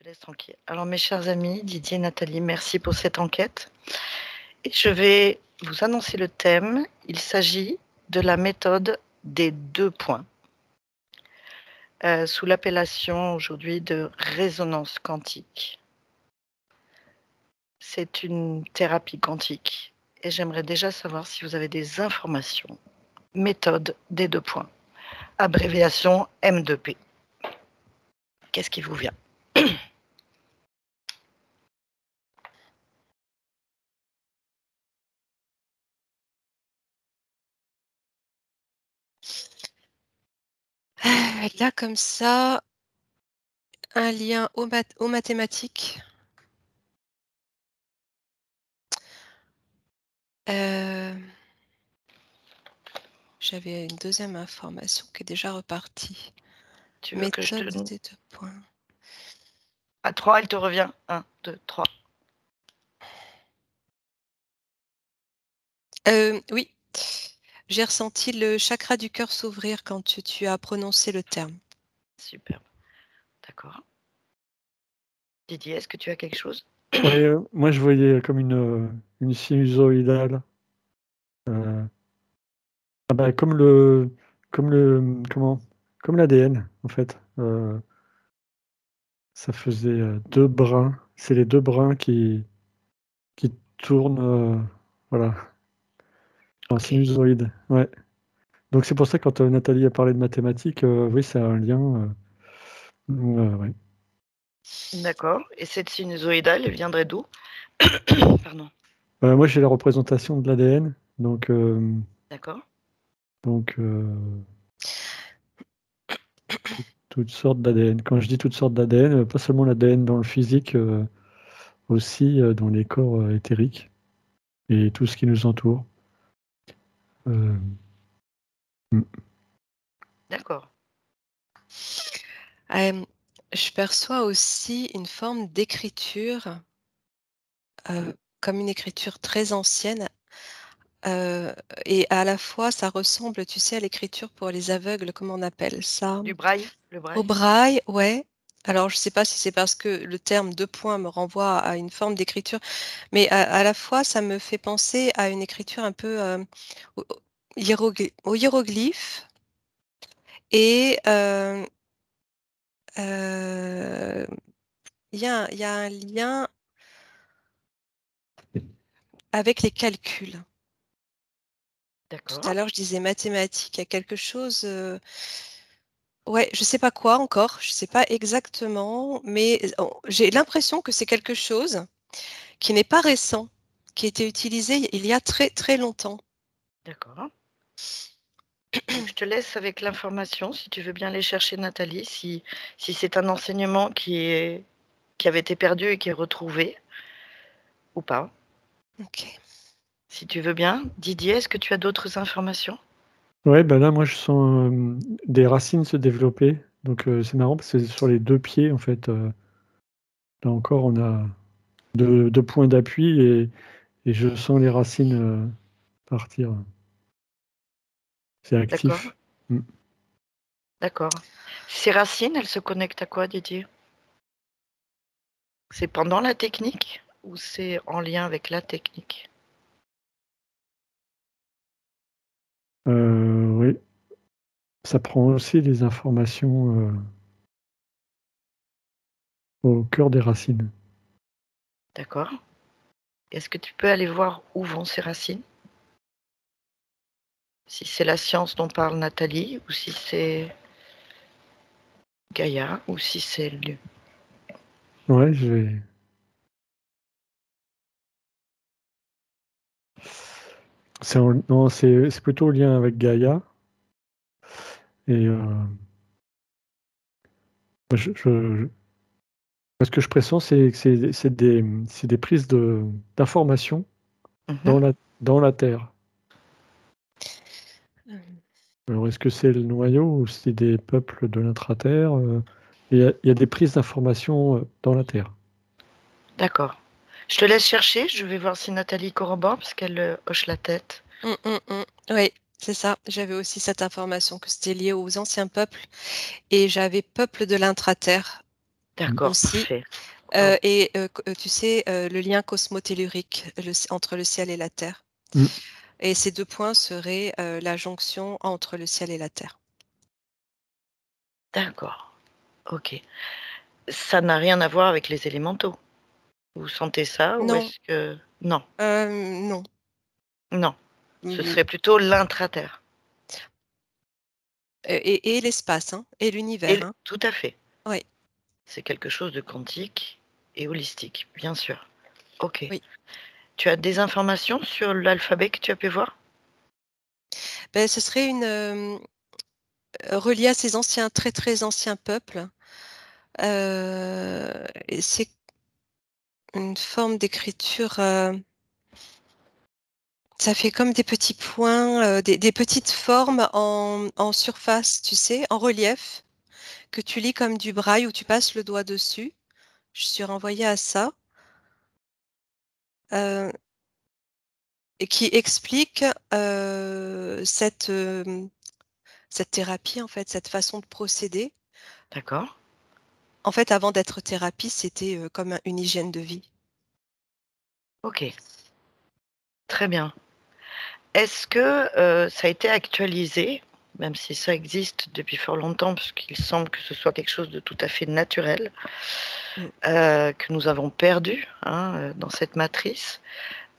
te laisse tranquille. Alors, mes chers amis, Didier et Nathalie, merci pour cette enquête. Et je vais vous annoncer le thème. Il s'agit de la méthode des 2 points, sous l'appellation aujourd'hui de résonance quantique. C'est une thérapie quantique et j'aimerais déjà savoir si vous avez des informations. Méthode des 2 points, abréviation M2P. Qu'est-ce qui vous vient? Là, comme ça, un lien aux mathématiques. J'avais une deuxième information qui est déjà repartie. Tu veux que je te... Méthode des 2 points. À 3, elle te revient. 1, 2, 3. Oui, j'ai ressenti le chakra du cœur s'ouvrir quand tu as prononcé le terme. Superbe. D'accord. Didier, est-ce que tu as quelque chose? Oui, moi je voyais comme une sinusoïdale. Comme l'ADN en fait. Ça faisait 2 brins. C'est les 2 brins qui tournent, voilà, en Ok. sinusoïde. Ouais. Donc c'est pour ça quand Nathalie a parlé de mathématiques, oui, c'est un lien. Ouais. D'accord. Et cette sinusoïdale, elle viendrait d'où? Pardon. Moi j'ai la représentation de l'ADN, donc D'accord. toutes sortes d'ADN. Quand je dis toutes sortes d'ADN, pas seulement l'ADN dans le physique, aussi dans les corps éthériques et tout ce qui nous entoure. D'accord. Je perçois aussi une forme d'écriture, comme une écriture très ancienne, et à la fois ça ressemble, tu sais, à l'écriture pour les aveugles, comment on appelle ça? Du braille? Le Au braille? braille, ouais. Alors je sais pas si c'est parce que le terme 2 points me renvoie à une forme d'écriture, mais à la fois ça me fait penser à une écriture un peu, au hiéroglyphe et il y a un lien avec les calculs. Tout à D'accord. l'heure, je disais mathématiques, il y a quelque chose, ouais, je sais pas quoi encore, je sais pas exactement, mais j'ai l'impression que c'est quelque chose qui n'est pas récent, qui a été utilisé il y a très, très longtemps. D'accord. Donc, je te laisse avec l'information, si tu veux bien aller chercher Nathalie, si c'est un enseignement qui avait été perdu et qui est retrouvé ou pas. OK. Si tu veux bien. Didier, est-ce que tu as d'autres informations? Ouais, là, moi, je sens des racines se développer. Donc, c'est marrant parce que c'est sur les 2 pieds, en fait. Là encore, on a 2 points d'appui et je sens les racines partir. C'est D'accord. actif. D'accord. Ces racines, elles se connectent à quoi, Didier? C'est pendant la technique ou c'est en lien avec la technique? Oui. Ça prend aussi les informations au cœur des racines. D'accord. Est-ce que tu peux aller voir où vont ces racines? Si c'est la science dont parle Nathalie ou si c'est Gaïa ou si c'est Lu. Ouais, je vais. Non, c'est plutôt le lien avec Gaïa. Et ce que je pressens, c'est que c'est des prises d'informations dans la Terre. Alors, est-ce que c'est le noyau ou c'est des peuples de l'intra-terre? Il y a des prises d'informations dans la Terre. D'accord. Je te laisse chercher, je vais voir si Nathalie corrobore parce qu'elle hoche la tête. Oui, c'est ça. J'avais aussi cette information que c'était lié aux anciens peuples et j'avais peuple de l'intra-terre. D'accord, aussi. parfait. Et tu sais, le lien cosmotellurique entre le ciel et la terre. Mm. Et ces 2 points seraient la jonction entre le ciel et la terre. D'accord, ok. Ça n'a rien à voir avec les élémentaux. Vous sentez ça ou Non, est-ce que... Non, non. non. Ce Mm, serait plutôt l'intraterre. Et l'espace, hein, et l'univers. Hein. Tout à fait. Oui, C'est quelque chose de quantique et holistique, bien sûr. Ok. oui. Tu as des informations sur l'alphabet que tu as pu voir? Ben, ce serait relié à ces anciens, très très anciens peuples. Et c'est une forme d'écriture. Ça fait comme des petits points, des petites formes en surface, tu sais, en relief, que tu lis comme du braille où tu passes le doigt dessus. Je suis renvoyée à ça. euh, et qui explique cette thérapie, en fait, cette façon de procéder. D'accord. En fait, avant d'être thérapie, c'était comme une hygiène de vie. Ok. Très bien. Est-ce que ça a été actualisé, même si ça existe depuis fort longtemps, parce qu'il semble que ce soit quelque chose de tout à fait naturel, Mm. que nous avons perdu dans cette matrice.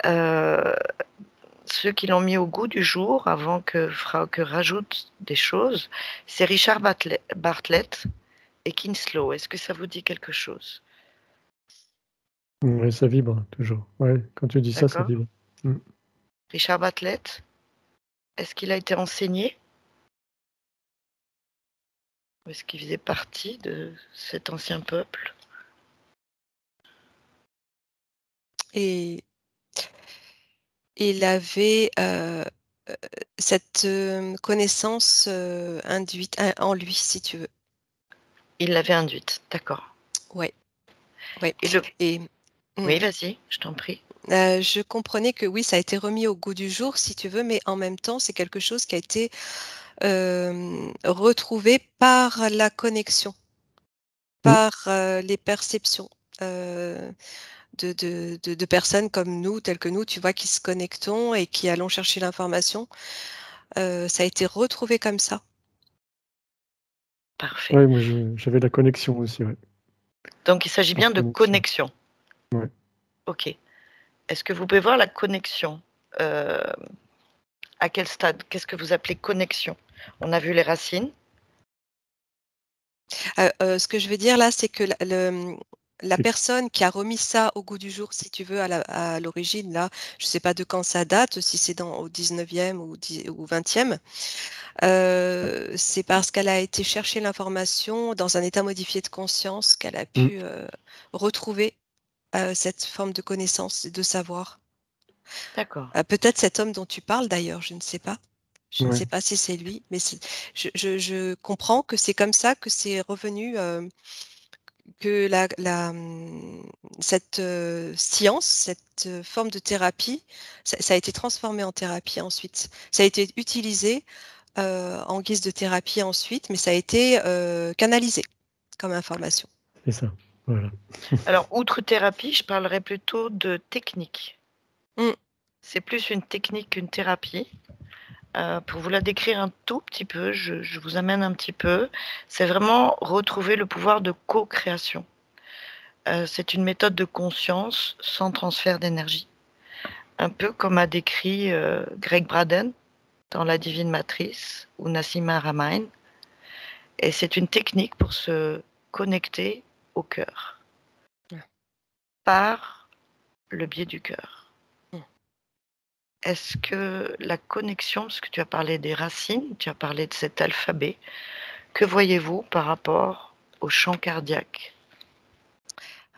Ceux qui l'ont mis au goût du jour, avant que Frauke rajoute des choses, c'est Richard Bartlett et Kinslow. Est-ce que ça vous dit quelque chose? Ouais, ça vibre toujours. Ouais, quand tu dis ça, ça D'accord. vibre. Mm. Richard Bartlett, est-ce qu'il a été enseigné? Ou est-ce qu'il faisait partie de cet ancien peuple? Et il avait cette connaissance induite en lui, si tu veux. Il l'avait induite, d'accord. Ouais, ouais. Et le... Et Oui, vas-y, je t'en prie. je comprenais que oui, ça a été remis au goût du jour, si tu veux, mais en même temps, c'est quelque chose qui a été retrouvé par la connexion, Mm. par les perceptions de personnes comme nous, telles que nous, tu vois, qui se connectons et qui allons chercher l'information. Ça a été retrouvé comme ça. Parfait. Ouais, moi j'avais la connexion aussi, ouais. Donc, il s'agit bien Par de connexion. connexion. Ouais. Ok. Est-ce que vous pouvez voir la connexion? À quel stade? Qu'est-ce que vous appelez connexion? On a vu les racines. Ce que je veux dire là, c'est que la C'est- personne qui a remis ça au goût du jour, si tu veux, à l'origine, là, je ne sais pas de quand ça date, si c'est au 19e ou 20e, c'est parce qu'elle a été chercher l'information dans un état modifié de conscience qu'elle a Mm. pu retrouver cette forme de connaissance et de savoir. D'accord. Peut-être cet homme dont tu parles d'ailleurs, je ne sais pas. Je ne Ouais. sais pas si c'est lui, mais je comprends que c'est comme ça que c'est revenu, que cette science, cette forme de thérapie, ça a été transformé en thérapie ensuite. Ça a été utilisé en guise de thérapie ensuite, mais ça a été canalisé comme information. C'est ça. Voilà. Alors, outre thérapie, je parlerais plutôt de technique. Mm. C'est plus une technique qu'une thérapie. Pour vous la décrire un tout petit peu, je vous amène un petit peu. C'est vraiment retrouver le pouvoir de co-création. C'est une méthode de conscience sans transfert d'énergie. Un peu comme a décrit Greg Braden dans La Divine Matrice ou Nassima Haramein. Et c'est une technique pour se connecter au cœur Ouais. par le biais du cœur. Mm. Est-ce que la connexion, parce que tu as parlé des racines, tu as parlé de cet alphabet, que voyez-vous par rapport au chant cardiaque?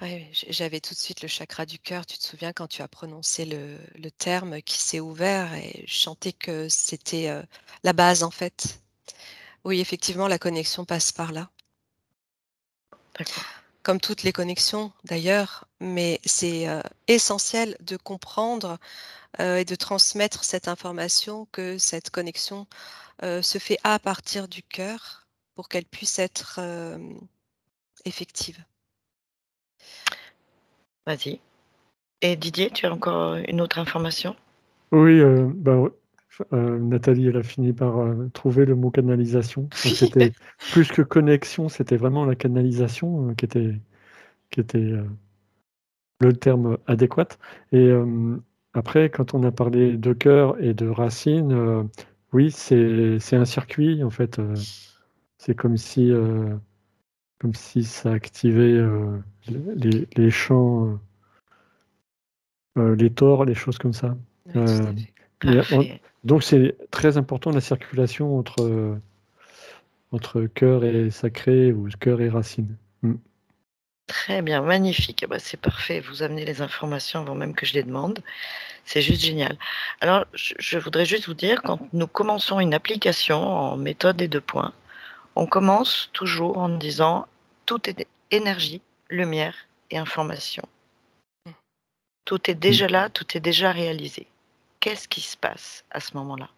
Ouais, j'avais tout de suite le chakra du cœur. Tu te souviens quand tu as prononcé le terme qui s'est ouvert et je sentais que c'était la base en fait. Oui, effectivement, la connexion passe par là. D'accord. Comme toutes les connexions d'ailleurs, mais c'est essentiel de comprendre et de transmettre cette information que cette connexion se fait à partir du cœur pour qu'elle puisse être effective. Vas-y. Et Didier, tu as encore une autre information? Oui, ouais, Nathalie, elle a fini par trouver le mot canalisation. Donc c'était plus que connexion, c'était vraiment la canalisation qui était le terme adéquat. Et après, quand on a parlé de cœur et de racine, oui, c'est un circuit en fait. C'est comme si ça activait les champs, les tores, les choses comme ça. Oui, tout à fait. Mais Parfait. donc c'est très important la circulation entre cœur et sacré ou cœur et racine. Très bien, magnifique. Ah bah, c'est parfait. Vous amenez les informations avant même que je les demande. C'est juste génial. Alors, je voudrais juste vous dire, quand nous commençons une application en méthode des 2 points, on commence toujours en disant tout est énergie, lumière et information. Tout est déjà là, tout est déjà réalisé. Qu'est-ce qui se passe à ce moment-là?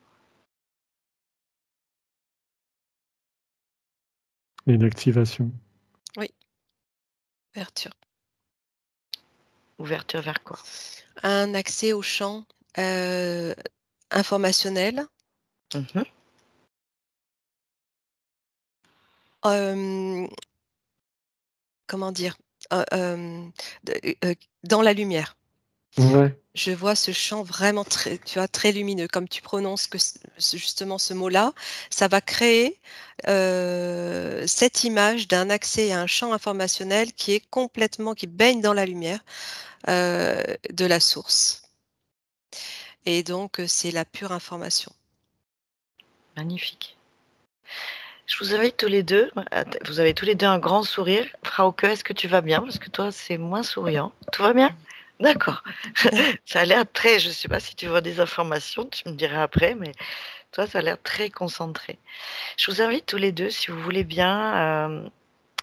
Une activation. Ouverture. Ouverture vers quoi? Un accès au champ informationnel. Mhm. Comment dire? Dans la lumière. Ouais. Je vois ce champ vraiment très, tu vois, très lumineux. Comme tu prononces justement ce mot-là, ça va créer cette image d'un accès à un champ informationnel qui baigne dans la lumière de la source. Et donc, c'est la pure information. Magnifique. Je vous invite tous les deux, vous avez tous les deux un grand sourire. Frauke, est-ce que tu vas bien? Parce que toi, c'est moins souriant. Tout va bien? D'accord. Ça a l'air très, je ne sais pas si tu vois des informations, tu me diras après, mais toi, ça a l'air très concentré. Je vous invite tous les deux, si vous voulez bien,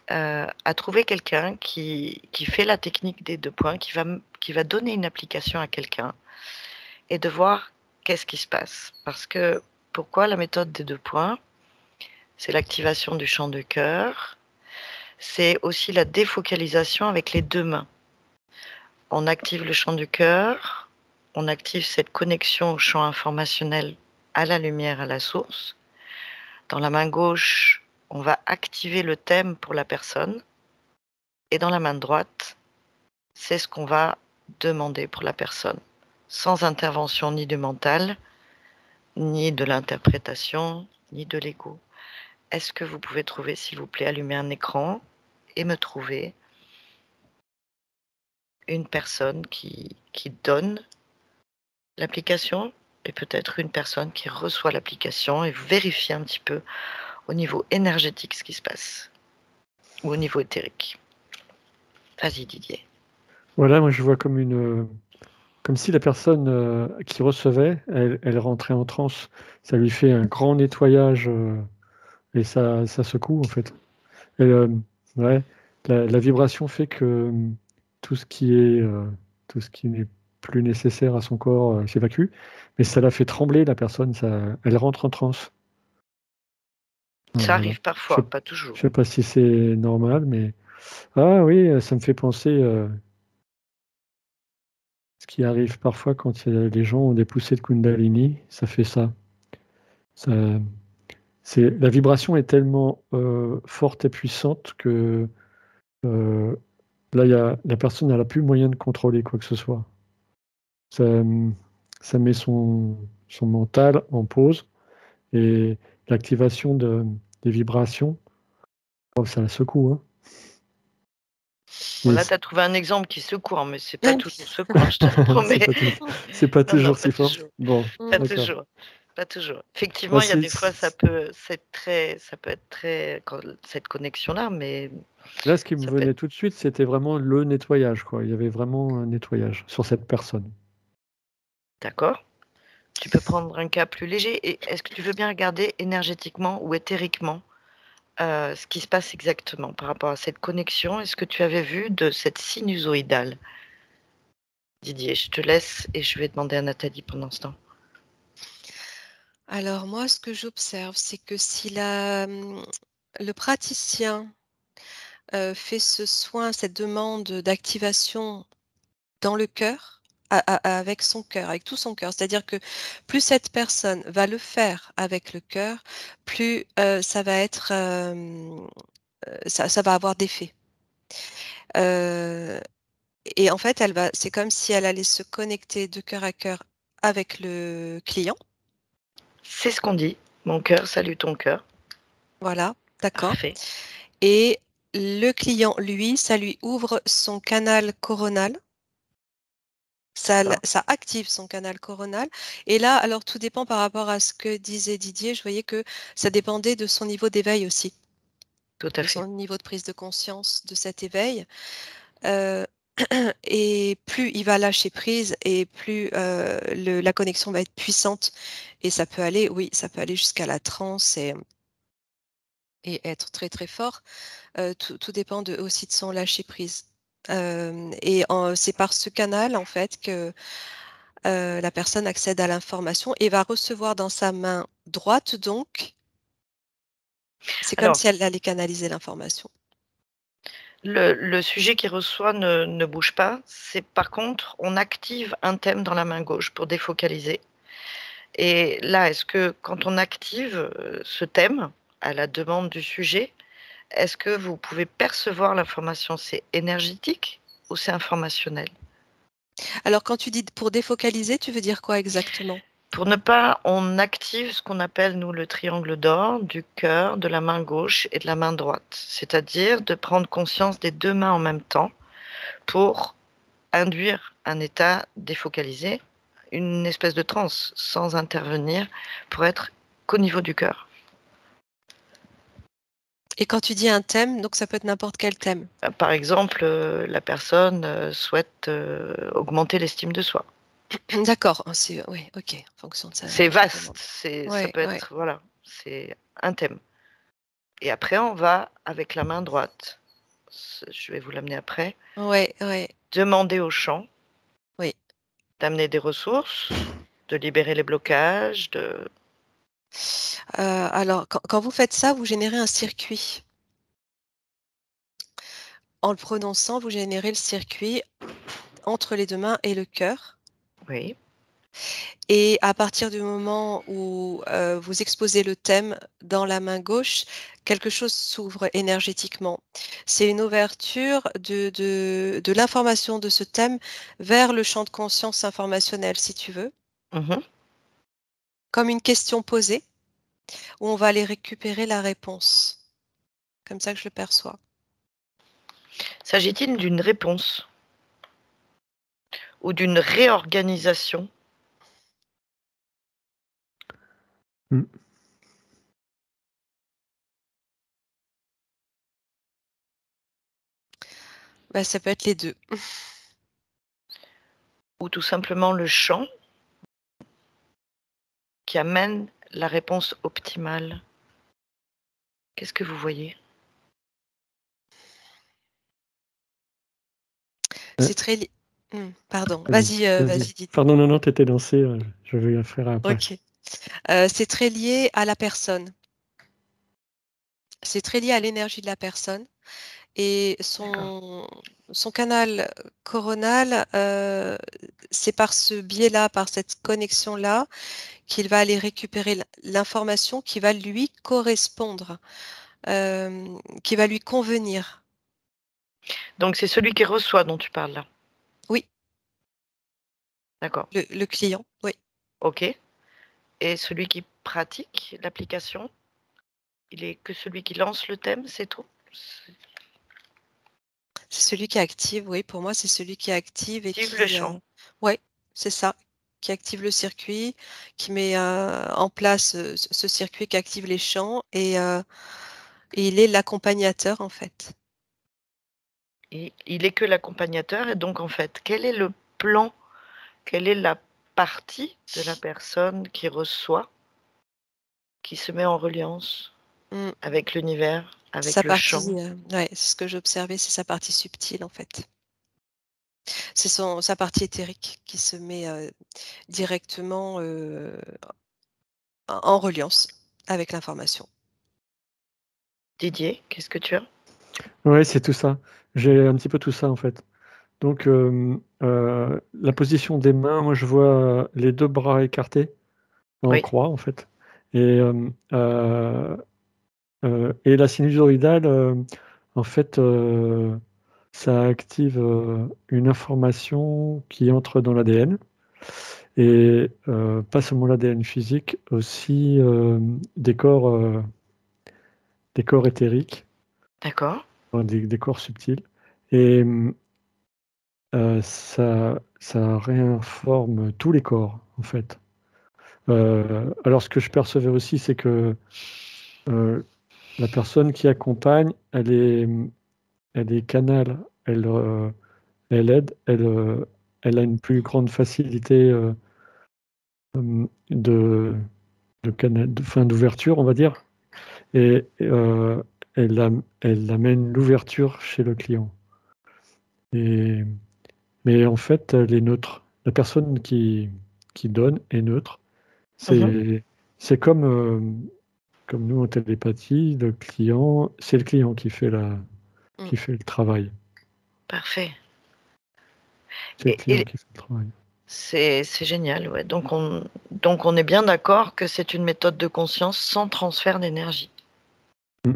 à trouver quelqu'un qui fait la technique des 2 points, qui va donner une application à quelqu'un et de voir qu'est-ce qui se passe. Parce que pourquoi la méthode des 2 points? C'est l'activation du champ de cœur. C'est aussi la défocalisation avec les 2 mains. On active le champ du cœur, on active cette connexion au champ informationnel, à la lumière, à la source. Dans la main gauche, on va activer le thème pour la personne. Et dans la main droite, c'est ce qu'on va demander pour la personne, sans intervention ni du mental, ni de l'interprétation, ni de l'ego. Est-ce que vous pouvez trouver, s'il vous plaît, allumer un écran et me trouver une personne qui donne l'application et peut-être une personne qui reçoit l'application et vous vérifiez un petit peu au niveau énergétique ce qui se passe ou au niveau éthérique. Vas-y Didier. Voilà, moi je vois comme si la personne qui recevait, elle rentrait en transe. Ça lui fait un grand nettoyage et ça secoue en fait. Et, ouais, la vibration fait que tout ce qui n'est plus nécessaire à son corps s'évacue, mais ça la fait trembler la personne, elle rentre en transe. Ça Voilà. arrive parfois, pas toujours. Je sais pas si c'est normal, mais ah oui, ça me fait penser ce qui arrive parfois quand les gens ont des poussées de Kundalini, ça fait ça. Ça la vibration est tellement forte et puissante que là, la personne n'a plus moyen de contrôler quoi que ce soit. Ça, ça met son mental en pause et l'activation des vibrations, oh, ça la secoue. Hein. Bon, Et là, tu as trouvé un exemple qui secoue, mais c'est pas toujours secouant, je te le promets. c'est pas Non, non, toujours pas si fort. toujours. Bon, Pas d'accord. toujours. Pas toujours. Effectivement, Moi, il y a des fois, ça peut être très, cette connexion-là, mais là, ce qui me ça peut être. venait tout de suite, c'était vraiment le nettoyage, quoi. Il y avait vraiment un nettoyage sur cette personne. D'accord. Tu peux prendre un cas plus léger. Et est-ce que tu veux bien regarder énergétiquement ou éthériquement ce qui se passe exactement par rapport à cette connexion et ce que tu avais vu de cette sinusoïdale? Didier, je te laisse et je vais demander à Nathalie pendant ce temps. Alors moi, ce que j'observe, c'est que si le praticien fait ce soin, cette demande d'activation dans le cœur, avec son cœur, avec tout son cœur. C'est-à-dire que plus cette personne va le faire avec le cœur, plus ça va être, ça va avoir d'effet. Et en fait, c'est comme si elle allait se connecter de cœur à cœur avec le client. C'est ce qu'on dit. Mon cœur salue ton cœur. Voilà, d'accord. Parfait. Et le client, lui, ça lui ouvre son canal coronal. Ça active son canal coronal. Et là, alors tout dépend par rapport à ce que disait Didier. Je voyais que ça dépendait de son niveau d'éveil aussi, Tout à de fait. son niveau de prise de conscience de cet éveil. Et plus il va lâcher prise et plus la connexion va être puissante. Et ça peut aller, oui, ça peut aller jusqu'à la transe et être très très fort. Tout dépend aussi de son lâcher prise. Et c'est par ce canal en fait que la personne accède à l'information et va recevoir dans sa main droite, donc c'est comme Alors, si elle allait canaliser l'information. le sujet qui reçoit ne bouge pas. C'est par contre, on active un thème dans la main gauche pour défocaliser. Et là, est-ce que quand on active ce thème à la demande du sujet, est-ce que vous pouvez percevoir l'information? C'est énergétique ou c'est informationnel? Alors quand tu dis pour défocaliser, tu veux dire quoi exactement? Pour ne pas, on active ce qu'on appelle, nous, le triangle d'or du cœur, de la main gauche et de la main droite. C'est-à-dire de prendre conscience des deux mains en même temps pour induire un état défocalisé, une espèce de transe, sans intervenir, pour être qu'au niveau du cœur. Et quand tu dis un thème, donc ça peut être n'importe quel thème. Par exemple, la personne souhaite augmenter l'estime de soi. D'accord, oui, ok, en fonction de ça. C'est vaste, ça Ouais, peut être, voilà, c'est un thème. Et après, on va avec la main droite. Je vais vous l'amener après. ouais, ouais, Demander au champ oui. d'amener des ressources, de libérer les blocages, Alors, quand vous faites ça, vous générez un circuit. En le prononçant, vous générez le circuit entre les deux mains et le cœur. Oui. Et à partir du moment où vous exposez le thème dans la main gauche, quelque chose s'ouvre énergétiquement. C'est une ouverture de l'information de ce thème vers le champ de conscience informationnel, si tu veux, Mmh. comme une question posée, où on va aller récupérer la réponse. Comme ça que je le perçois. S'agit-il d'une réponse ou d'une réorganisation? Mm. Bah, ça peut être les deux. Ou tout simplement le champ qui amène la réponse optimale? Qu'est-ce que vous voyez? C'est très pardon, vas-y, dis. Pardon, non, t'étais lancé, je vais le faire après. Ok. C'est très lié à la personne. C'est très lié à l'énergie de la personne. Et son canal coronal, c'est par ce biais-là, par cette connexion-là, qu'il va aller récupérer l'information qui va lui correspondre, qui va lui convenir. Donc c'est celui qui reçoit dont tu parles là? Oui. D'accord. Le client, oui. OK. Et celui qui pratique l'application? Il est que celui qui lance le thème, c'est tout? C'est celui qui active, oui, pour moi, c'est celui qui active et Active le qui, champ. ouais, c'est ça, qui active le circuit, qui met en place ce circuit qui active les champs et il est l'accompagnateur en fait. Et il est que l'accompagnateur et donc en fait, quel est le plan? Quelle est la partie de la personne qui reçoit, qui se met en reliance Mmh. avec l'univers, avec Sa le champ? partie, ouais, c'est ce que j'observais, c'est sa partie subtile en fait. C'est sa partie éthérique qui se met directement en reliance avec l'information. Didier, qu'est-ce que tu as? Ouais, c'est tout ça. J'ai un petit peu tout ça en fait. Donc, la position des mains, moi je vois les deux bras écartés en Oui, croix en fait. Et, et la sinusoïdale, en fait, ça active une information qui entre dans l'ADN. Et pas seulement l'ADN physique, aussi des corps éthériques, d'accord. enfin, des corps subtils. Et ça réinforme tous les corps, en fait. Alors, ce que je percevais aussi, c'est que la personne qui accompagne, elle est canal, elle aide, elle a une plus grande facilité de, fin, d'ouverture, on va dire, et elle amène l'ouverture chez le client. Et, mais en fait, elle est neutre. La personne qui donne est neutre. Mhm. C'est comme nous en télépathie, c'est le client Mm. qui fait le travail. Parfait. C'est le client Et qui fait le travail. c'est génial, ouais. Donc on est bien d'accord que c'est une méthode de conscience sans transfert d'énergie. Mm.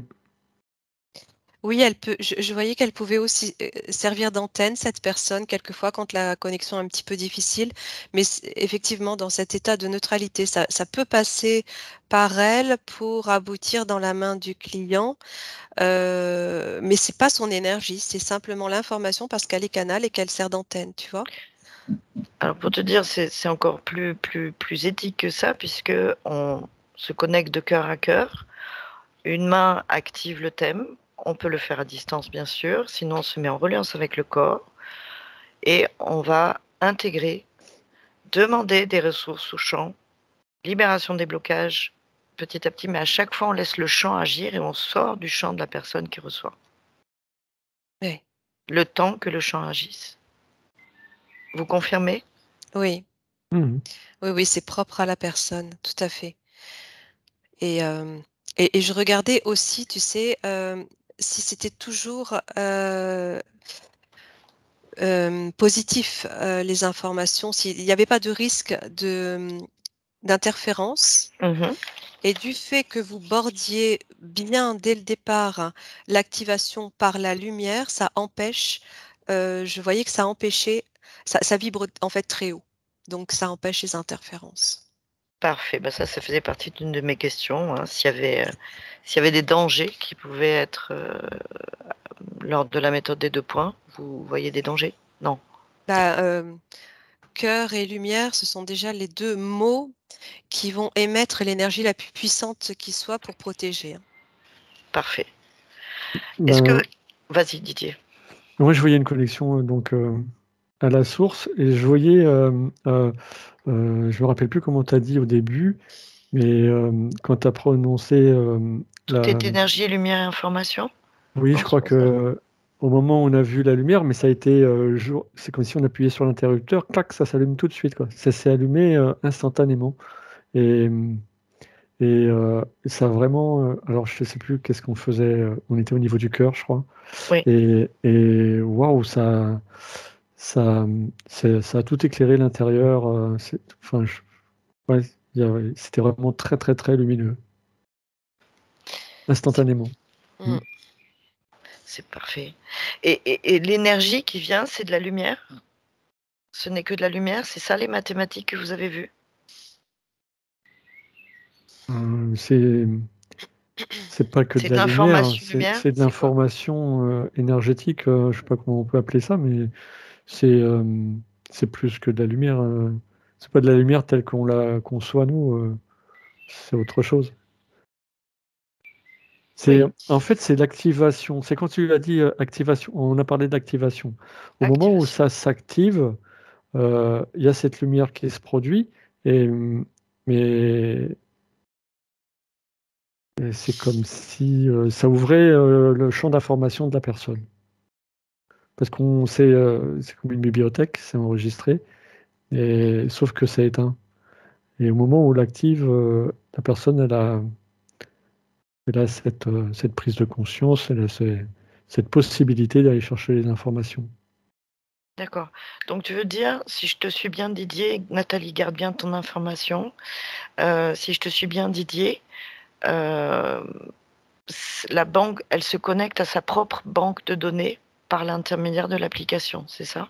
Oui, je voyais qu'elle pouvait aussi servir d'antenne, cette personne, quelquefois quand la connexion est un petit peu difficile. Mais effectivement, dans cet état de neutralité, ça peut passer par elle pour aboutir dans la main du client. Mais c'est pas son énergie, c'est simplement l'information parce qu'elle est canal et qu'elle sert d'antenne, tu vois? Alors pour te dire, c'est encore plus éthique que ça, puisque on se connecte de cœur à cœur. Une main active le thème. On peut le faire à distance, bien sûr. Sinon, on se met en reliance avec le corps et on va intégrer, demander des ressources au champ, libération des blocages petit à petit, mais à chaque fois, on laisse le champ agir et on sort du champ de la personne qui reçoit. Ouais. Le temps que le champ agisse. Vous confirmez? Oui, Mhm. oui, oui, c'est propre à la personne, tout à fait. Et, et je regardais aussi, tu sais, si c'était toujours positif, les informations, s'il n'y avait pas de risque d'interférence. Mhm. Et du fait que vous bordiez bien dès le départ l'activation par la lumière, ça empêche, je voyais que ça empêchait, ça vibre en fait très haut, donc ça empêche les interférences. Parfait. Bah ça faisait partie d'une de mes questions, hein, s'il y avait des dangers qui pouvaient être lors de la méthode des 2 points. Vous voyez des dangers? Non. Bah, cœur et lumière, ce sont déjà les 2 mots qui vont émettre l'énergie la plus puissante qui soit pour protéger, hein. Parfait. Est-ce que Ben, vas-y Didier. moi, je voyais une connexion donc à la source et je voyais, je me rappelle plus comment tu as dit au début, mais quand tu as prononcé Tout est énergie, lumière et information oui, dans je ce crois sens-là? que au moment où on a vu la lumière, mais ça a été c'est comme si on appuyait sur l'interrupteur, clac, ça s'allume tout de suite, quoi. Ça s'est allumé instantanément. Et, ça a vraiment. Alors, je sais plus qu'est-ce qu'on faisait. On était au niveau du cœur, je crois. Oui. Et waouh, ça a tout éclairé l'intérieur. Enfin, ouais, c'était vraiment très, très, très lumineux, instantanément. Mm. Mmh. C'est parfait. Et l'énergie qui vient, c'est de la lumière? Ce n'est que de la lumière? C'est ça les mathématiques que vous avez vues? C'est pas que de C'est de la lumière, hein, l'information lumière? c'est de C'est quoi? l'information énergétique. Je sais pas comment on peut appeler ça, mais c'est euh, c'est plus que de la lumière. C'est pas de la lumière telle qu'on la conçoit nous. C'est autre chose. Oui, En fait, c'est l'activation. C'est quand tu as dit activation, on a parlé d'activation. Au moment où activation. ça s'active, il y a cette lumière qui se produit, et, mais c'est comme si ça ouvrait le champ d'information de la personne. Parce qu'on sait, c'est comme une bibliothèque, c'est enregistré, sauf que c'est éteint. Et au moment où on l'active, la personne, elle a cette prise de conscience, elle a cette possibilité d'aller chercher les informations. D'accord. Donc tu veux dire, si je te suis bien Didier, Nathalie, garde bien ton information. Si je te suis bien Didier, la banque, elle se connecte à sa propre banque de données par l'intermédiaire de l'application, c'est ça?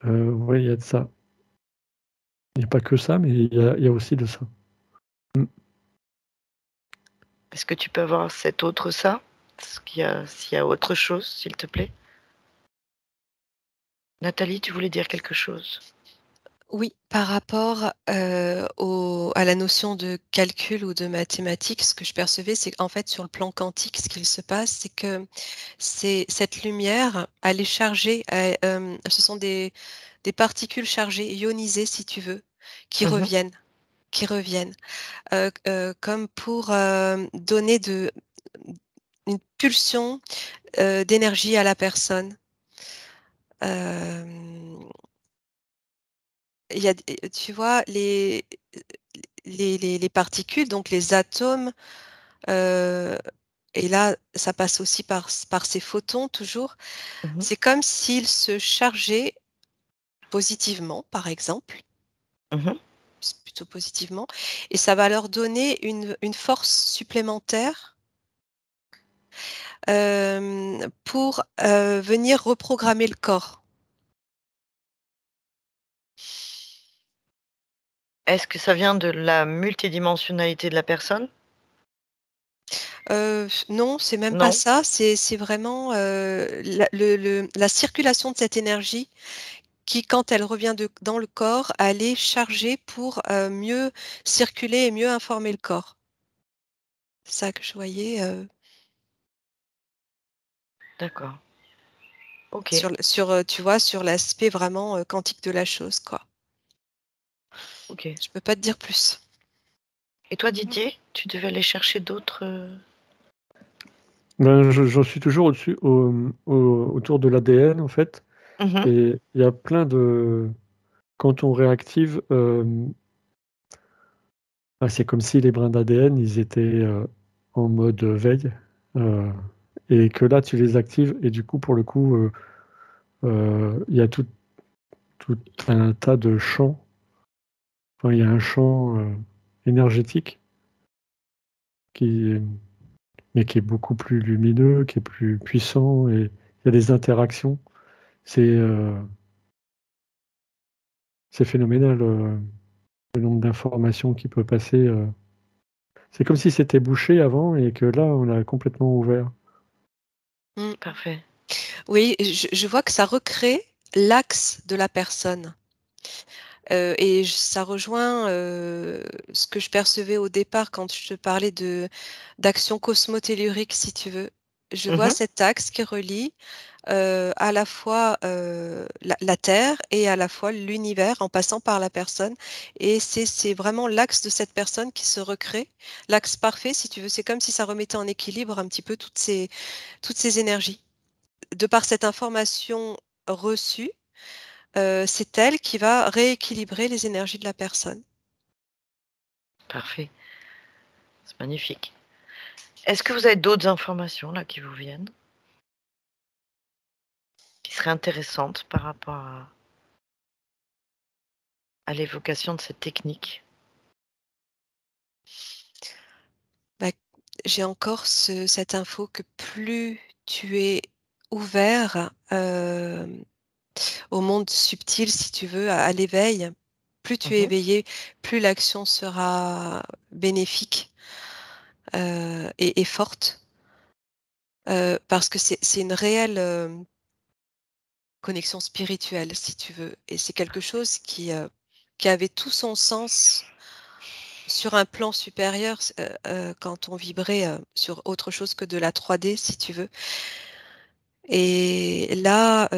Oui, il y a de ça. Il n'y a pas que ça, mais il y a aussi de ça. Est-ce que tu peux avoir cet autre ça? S'il y a autre chose, s'il te plaît? Nathalie, tu voulais dire quelque chose? Oui, par rapport à la notion de calcul ou de mathématiques, ce que je percevais, c'est qu'en fait, sur le plan quantique, ce qu'il se passe, c'est que cette lumière, elle est chargée, ce sont des particules chargées, ionisées, si tu veux, qui Mhm. reviennent, comme pour donner une pulsion d'énergie à la personne. Euh, il y a, tu vois, les particules, donc les atomes, euh, et là, ça passe aussi par ces photons toujours. Mhm. C'est comme s'ils se chargeaient positivement, par exemple, Mhm. plutôt positivement, et ça va leur donner une force supplémentaire pour venir reprogrammer le corps. Est-ce que ça vient de la multidimensionnalité de la personne? Non, c'est même pas Non? ça. C'est vraiment la circulation de cette énergie qui, quand elle revient dans le corps, elle est chargée pour mieux circuler et mieux informer le corps. C'est ça que je voyais D'accord. Ok. sur tu vois, sur l'aspect vraiment quantique de la chose, quoi. Ok. Je peux pas te dire plus. Et toi, Didier, tu devais aller chercher d'autres. Ben, j'en suis toujours autour de l'ADN, en fait. Mhm. Et il y a plein de... Quand on réactive, c'est comme si les brins d'ADN, ils étaient en mode veille. euh, et que là, tu les actives. Et du coup, pour le coup, il y a tout un tas de champs. Enfin, il y a un champ énergétique qui, mais qui est beaucoup plus lumineux, qui est plus puissant. Et il y a des interactions. C'est c'est phénoménal, le nombre d'informations qui peut passer. C'est comme si c'était bouché avant et que là, on a complètement ouvert. Mm. Parfait. Oui, je vois que ça recrée l'axe de la personne. Ça rejoint ce que je percevais au départ quand je te parlais d'action cosmotellurique, si tu veux. Je vois Mhm. cet axe qui relie à la fois la Terre et à la fois l'univers en passant par la personne. Et c'est vraiment l'axe de cette personne qui se recrée, l'axe parfait, si tu veux. C'est comme si ça remettait en équilibre un petit peu toutes ces énergies. De par cette information reçue, c'est elle qui va rééquilibrer les énergies de la personne. Parfait. C'est magnifique. Est-ce que vous avez d'autres informations là qui vous viennent, qui seraient intéressantes par rapport à l'évocation de cette technique? Bah, j'ai encore cette info que plus tu es ouvert au monde subtil, si tu veux, à l'éveil, plus tu es Mhm. éveillé, plus l'action sera bénéfique et forte, parce que c'est une réelle connexion spirituelle, si tu veux, et c'est quelque chose qui avait tout son sens sur un plan supérieur quand on vibrait sur autre chose que de la 3D, si tu veux. Et là,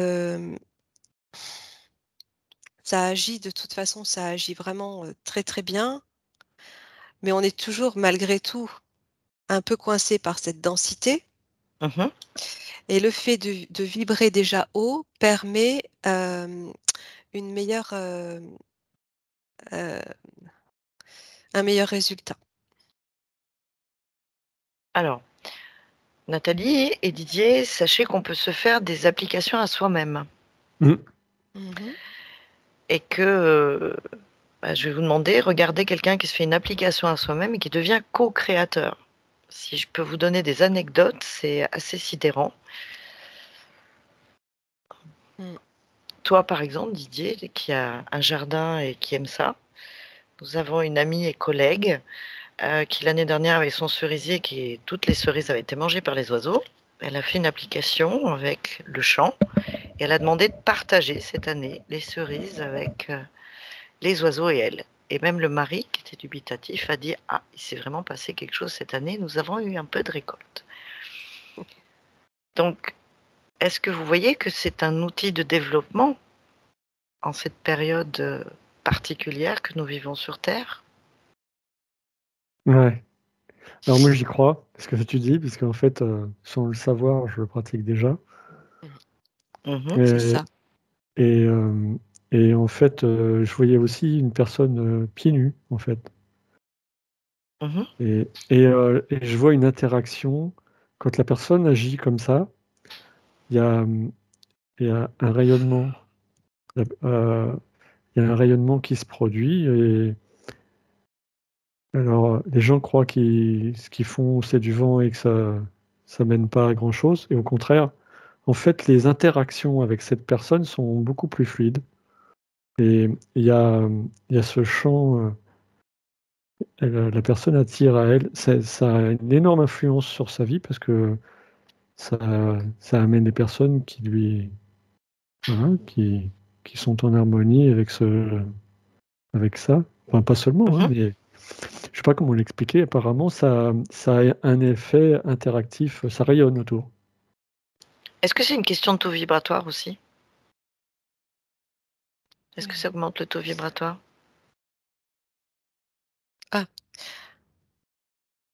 ça agit de toute façon, ça agit vraiment très très bien, mais on est toujours malgré tout un peu coincé par cette densité. Mhm. Et le fait de vibrer déjà haut permet une meilleure, euh, un meilleur résultat. Alors, Nathalie et Didier, sachez qu'on peut se faire des applications à soi-même. Mm. Mhm. Et que je vais vous demander, regardez quelqu'un qui se fait une application à soi-même et qui devient co-créateur. Si je peux vous donner des anecdotes, c'est assez sidérant. Mm. Toi, par exemple, Didier, qui a un jardin et qui aime ça, nous avons une amie et collègue qui l'année dernière avait son cerisier, toutes les cerises avaient été mangées par les oiseaux. Elle a fait une application avec le champ et elle a demandé de partager cette année les cerises avec les oiseaux et elle. Et même le mari, qui était dubitatif, a dit « Ah, il s'est vraiment passé quelque chose cette année, nous avons eu un peu de récolte. » Donc, est-ce que vous voyez que c'est un outil de développement en cette période particulière que nous vivons sur Terre? Ouais. Alors moi j'y crois, ce que tu dis, parce qu'en fait, sans le savoir, je le pratique déjà. Mhm. C'est Et, ça. et, et en fait, je voyais aussi une personne pieds nus, en fait. Mhm. Et je vois une interaction. Quand la personne agit comme ça, il y a, il y a un rayonnement. euh, il y a un rayonnement qui se produit. Et alors, les gens croient ce qu'ils font, c'est du vent et que ça mène pas à grand-chose. Et au contraire, en fait, les interactions avec cette personne sont beaucoup plus fluides. Et il y a ce champ, la personne attire à elle. Ça a une énorme influence sur sa vie parce que ça, ça amène des personnes voilà, qui sont en harmonie avec ça. Enfin, pas seulement, hein, Mhm. mais je sais pas comment l'expliquer. Apparemment, ça a un effet interactif, ça rayonne autour. Est-ce que c'est une question de taux vibratoire aussi? Est-ce que ça Mhm. augmente le taux vibratoire? Ah,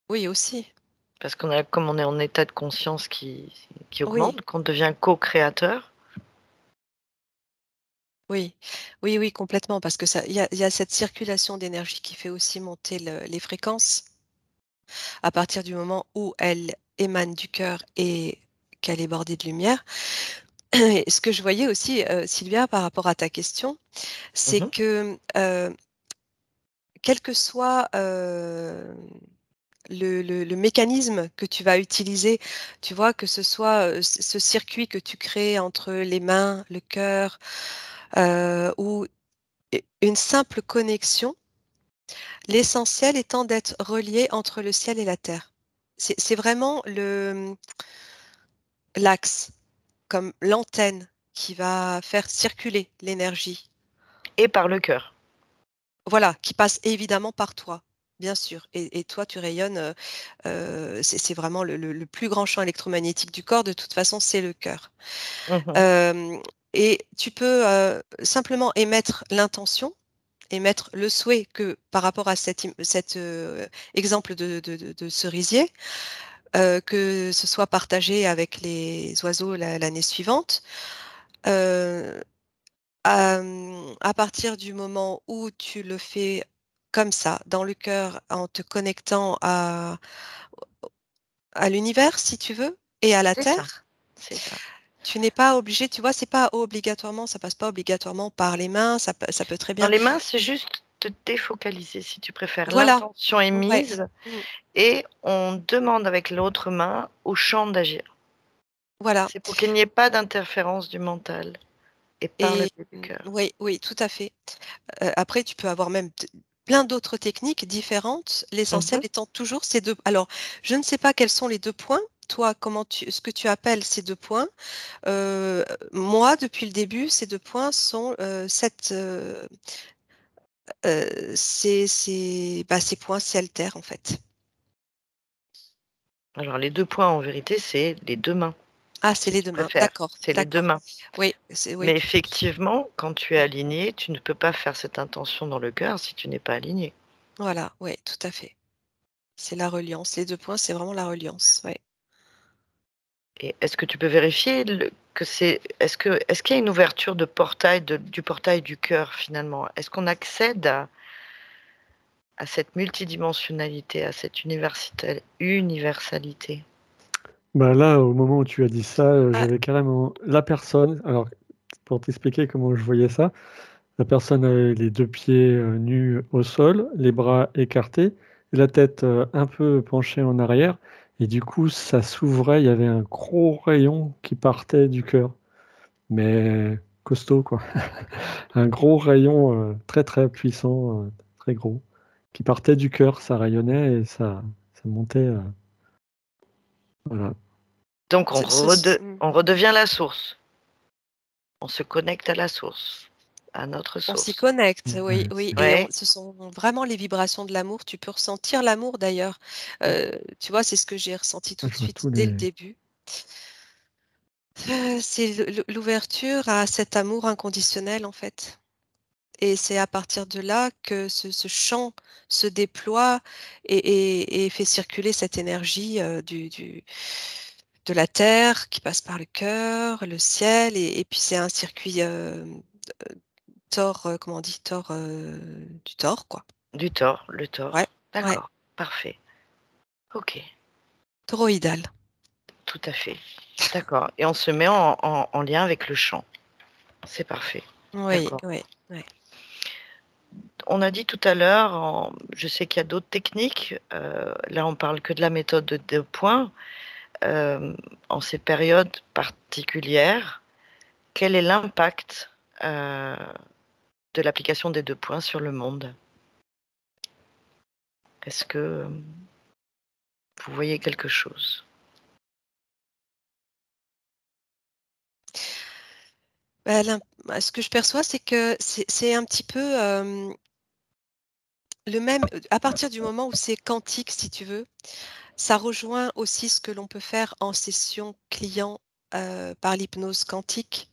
oui, aussi. Parce comme on est en état de conscience qui Oui, augmente, quand on devient co-créateur. oui, oui, oui, complètement, parce que il y a cette circulation d'énergie qui fait aussi monter les fréquences à partir du moment où elle émane du cœur et qu'elle est bordée de lumière. Et ce que je voyais aussi, Sylvia, par rapport à ta question, c'est Mhm. que quel que soit le mécanisme que tu vas utiliser, tu vois, que ce soit ce circuit que tu crées entre les mains, le cœur, ou une simple connexion, l'essentiel étant d'être relié entre le ciel et la terre. C'est vraiment l'axe, comme l'antenne qui va faire circuler l'énergie. Et par le cœur. Voilà, qui passe évidemment par toi, bien sûr. Et toi, tu rayonnes, c'est vraiment le plus grand champ électromagnétique du corps. De toute façon, c'est le cœur. Mhm. Euh, et tu peux simplement émettre l'intention, émettre le souhait que par rapport à cet exemple de cerisier, que ce soit partagé avec les oiseaux l'année suivante. Euh, à partir du moment où tu le fais comme ça, dans le cœur, en te connectant à l'univers, si tu veux, et à la C'est ça. terre, C'est ça. tu n'es pas obligé, tu vois, c'est pas obligatoirement, ça passe pas obligatoirement par les mains, ça peut très Dans bien. les mains, c'est juste te défocaliser, si tu préfères. Voilà, L'intention est ouais. mise Mm. et on demande avec l'autre main au champ d'agir. Voilà. C'est pour qu'il n'y ait pas d'interférence du mental et par le Et biais du cœur. oui, oui, tout à fait. Après, tu peux avoir même plein d'autres techniques différentes, l'essentiel Mhm. étant toujours ces deux. Alors, je ne sais pas quels sont les deux points. Toi, ce que tu appelles ces deux points. Euh, Moi, depuis le début, ces deux points sont ces points ciel-terre, en fait. Alors les 2 points en vérité, c'est les 2 mains, Ah, c'est si les tu deux mains. préfères. D'accord, C'est les 2 d'accord. mains. Oui, oui, Mais effectivement, quand tu es aligné, tu ne peux pas faire cette intention dans le cœur si tu n'es pas aligné. voilà, oui, tout à fait. C'est la reliance. Les deux points, c'est vraiment la reliance. Ouais. Et est-ce que tu peux vérifier que c'est est-ce qu'il y a une ouverture de portail du portail du cœur finalement? Est-ce qu'on accède à cette multidimensionnalité, à cette universalité? Bah là, au moment où tu as dit ça, Ah, j'avais carrément la personne. Alors, pour t'expliquer comment je voyais ça, la personne avait les deux pieds nus au sol, les bras écartés, et la tête un peu penchée en arrière. Et du coup, ça s'ouvrait. Il y avait un gros rayon qui partait du cœur, mais costaud, quoi. Un gros rayon très très puissant, très gros, qui partait du cœur. Ça rayonnait et ça montait. Voilà. Donc mm. on redevient la source. On se connecte à la source, à notre On s'y source. connecte, oui, Ouais, oui. c'est- Et Ouais. ce sont vraiment les vibrations de l'amour. Tu peux ressentir l'amour d'ailleurs. Tu vois, c'est ce que j'ai ressenti tout de je vois suite tous dès le les. début. C'est l'ouverture à cet amour inconditionnel en fait. Et c'est à partir de là que ce champ se déploie et fait circuler cette énergie de la terre qui passe par le cœur, le ciel, et puis c'est un circuit comment on dit, du tort, quoi. Du tort, le Ouais, tort. ouais, D'accord, parfait. Ok, toroïdal. tout à fait. D'accord. Et on se met en lien avec le chant. C'est parfait. Oui, D'accord. oui, oui. On a dit tout à l'heure, je sais qu'il y a d'autres techniques. Là, on parle que de la méthode de 2 points. En ces périodes particulières, quel est l'impact de l'application des 2 points sur le monde? Est-ce que vous voyez quelque chose? Bah, ce que je perçois, c'est que c'est un petit peu le même, à partir du moment où c'est quantique, si tu veux, ça rejoint aussi ce que l'on peut faire en session client par l'hypnose quantique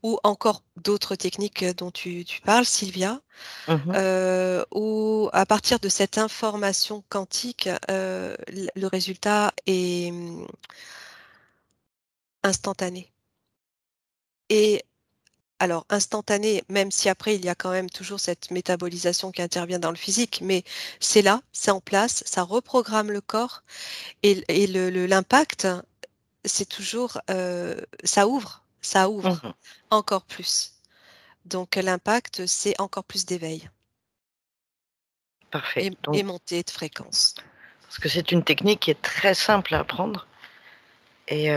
ou encore d'autres techniques dont tu parles, Sylvia, Mmh. où à partir de cette information quantique, le résultat est instantané. Et alors, instantané, même si après il y a quand même toujours cette métabolisation qui intervient dans le physique, mais c'est là, c'est en place, ça reprogramme le corps et l'impact, c'est toujours, ça ouvre Mmh. encore plus. Donc l'impact, c'est encore plus d'éveil Parfait. et Donc montée de fréquence. parce que c'est une technique qui est très simple à apprendre et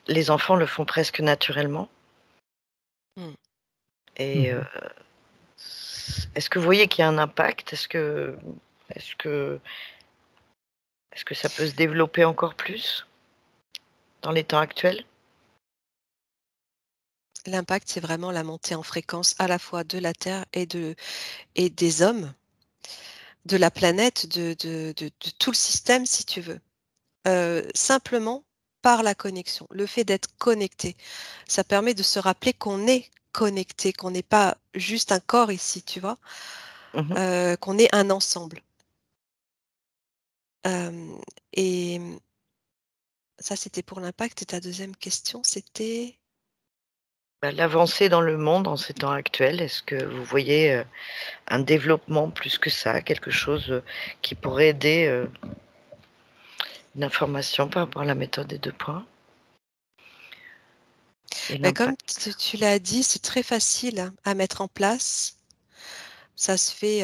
les enfants le font presque naturellement Mm. et Mhm. est-ce que vous voyez qu'il y a un impact? Est-ce que est-ce que ça peut se développer encore plus dans les temps actuels? L'impact, c'est vraiment la montée en fréquence à la fois de la Terre et des hommes, de la planète, de tout le système, si tu veux. Simplement par la connexion. Le fait d'être connecté, ça permet de se rappeler qu'on est connecté, qu'on n'est pas juste un corps ici, tu vois, Mmh. qu'on est un ensemble. Euh, et ça, c'était pour l'impact. Et ta deuxième question, c'était... Bah, l'avancée dans le monde en ces temps actuels, est-ce que vous voyez, un développement plus que ça? Quelque chose, qui pourrait aider, une information par rapport à la méthode des 2 points et Ben, comme l'impact? tu l'as dit, c'est très facile à mettre en place. Ça se fait,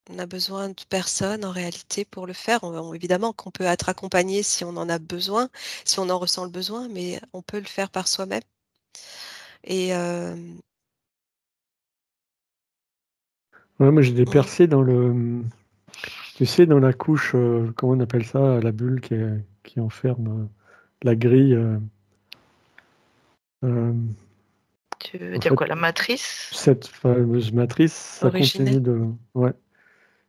on a besoin de personne en réalité pour le faire. Évidemment qu'on peut être accompagné si on en a besoin, si on en ressent le besoin, mais on peut le faire par soi-même. Et Ouais, moi, j'ai des mmh, percées dans le. Tu sais, dans la couche, comment on appelle ça, la bulle qui enferme la grille. Euh, Tu veux en dire fait, quoi? La matrice? cette fameuse matrice, ça originel. continue de. Ouais,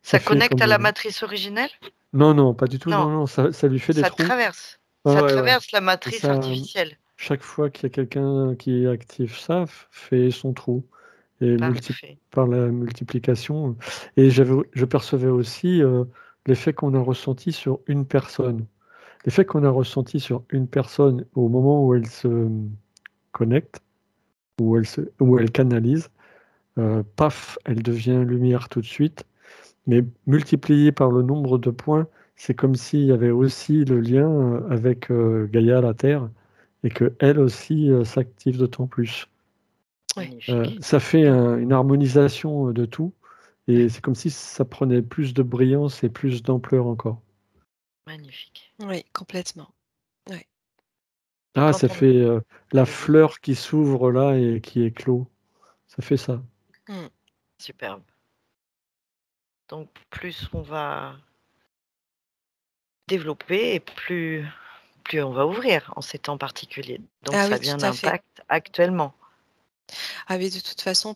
ça Ça fait connecte à la comme. matrice originelle? Non, non, pas du tout. Non, Non, non, ça lui fait des ça trous. traverse. Ah Ça ouais, ouais. traverse la Et matrice ça, artificielle. chaque fois qu'il y a quelqu'un qui active ça, fait son trou. Et Parfait. par la multiplication. Et je percevais aussi l'effet qu'on a ressenti sur une personne. L'effet qu'on a ressenti sur une personne au moment où elle se connecte, où elle canalise, paf, elle devient lumière tout de suite, mais multiplié par le nombre de points, c'est comme s'il y avait aussi le lien avec Gaïa, la Terre, et qu'elle aussi s'active d'autant plus. Magnifique. Ça fait une harmonisation de tout, et c'est comme si ça prenait plus de brillance et plus d'ampleur encore. Magnifique. Oui, complètement. Et Ah, quand ça on... fait la Allez-y. fleur qui s'ouvre là et qui éclot. Ça fait ça. Mm. Superbe. Donc, plus on va développer et plus on va ouvrir en ces temps particuliers. Donc, Ah ça a oui, bien tout un à fait. impact actuellement. Ah oui, de toute façon,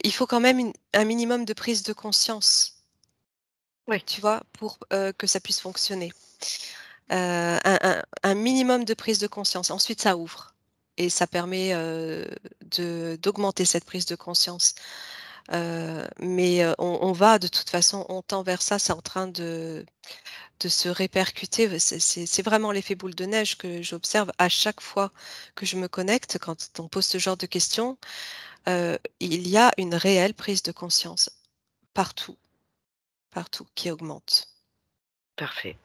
il faut quand même un minimum de prise de conscience, Oui, tu vois, pour que ça puisse fonctionner. Un minimum de prise de conscience. Ensuite, ça ouvre et ça permet d'augmenter cette prise de conscience. Mais on va de toute façon, on tend vers ça, c'est en train de se répercuter. C'est vraiment l'effet boule de neige que j'observe à chaque fois que je me connecte. Quand on pose ce genre de questions, il y a une réelle prise de conscience partout, partout, qui augmente. parfait.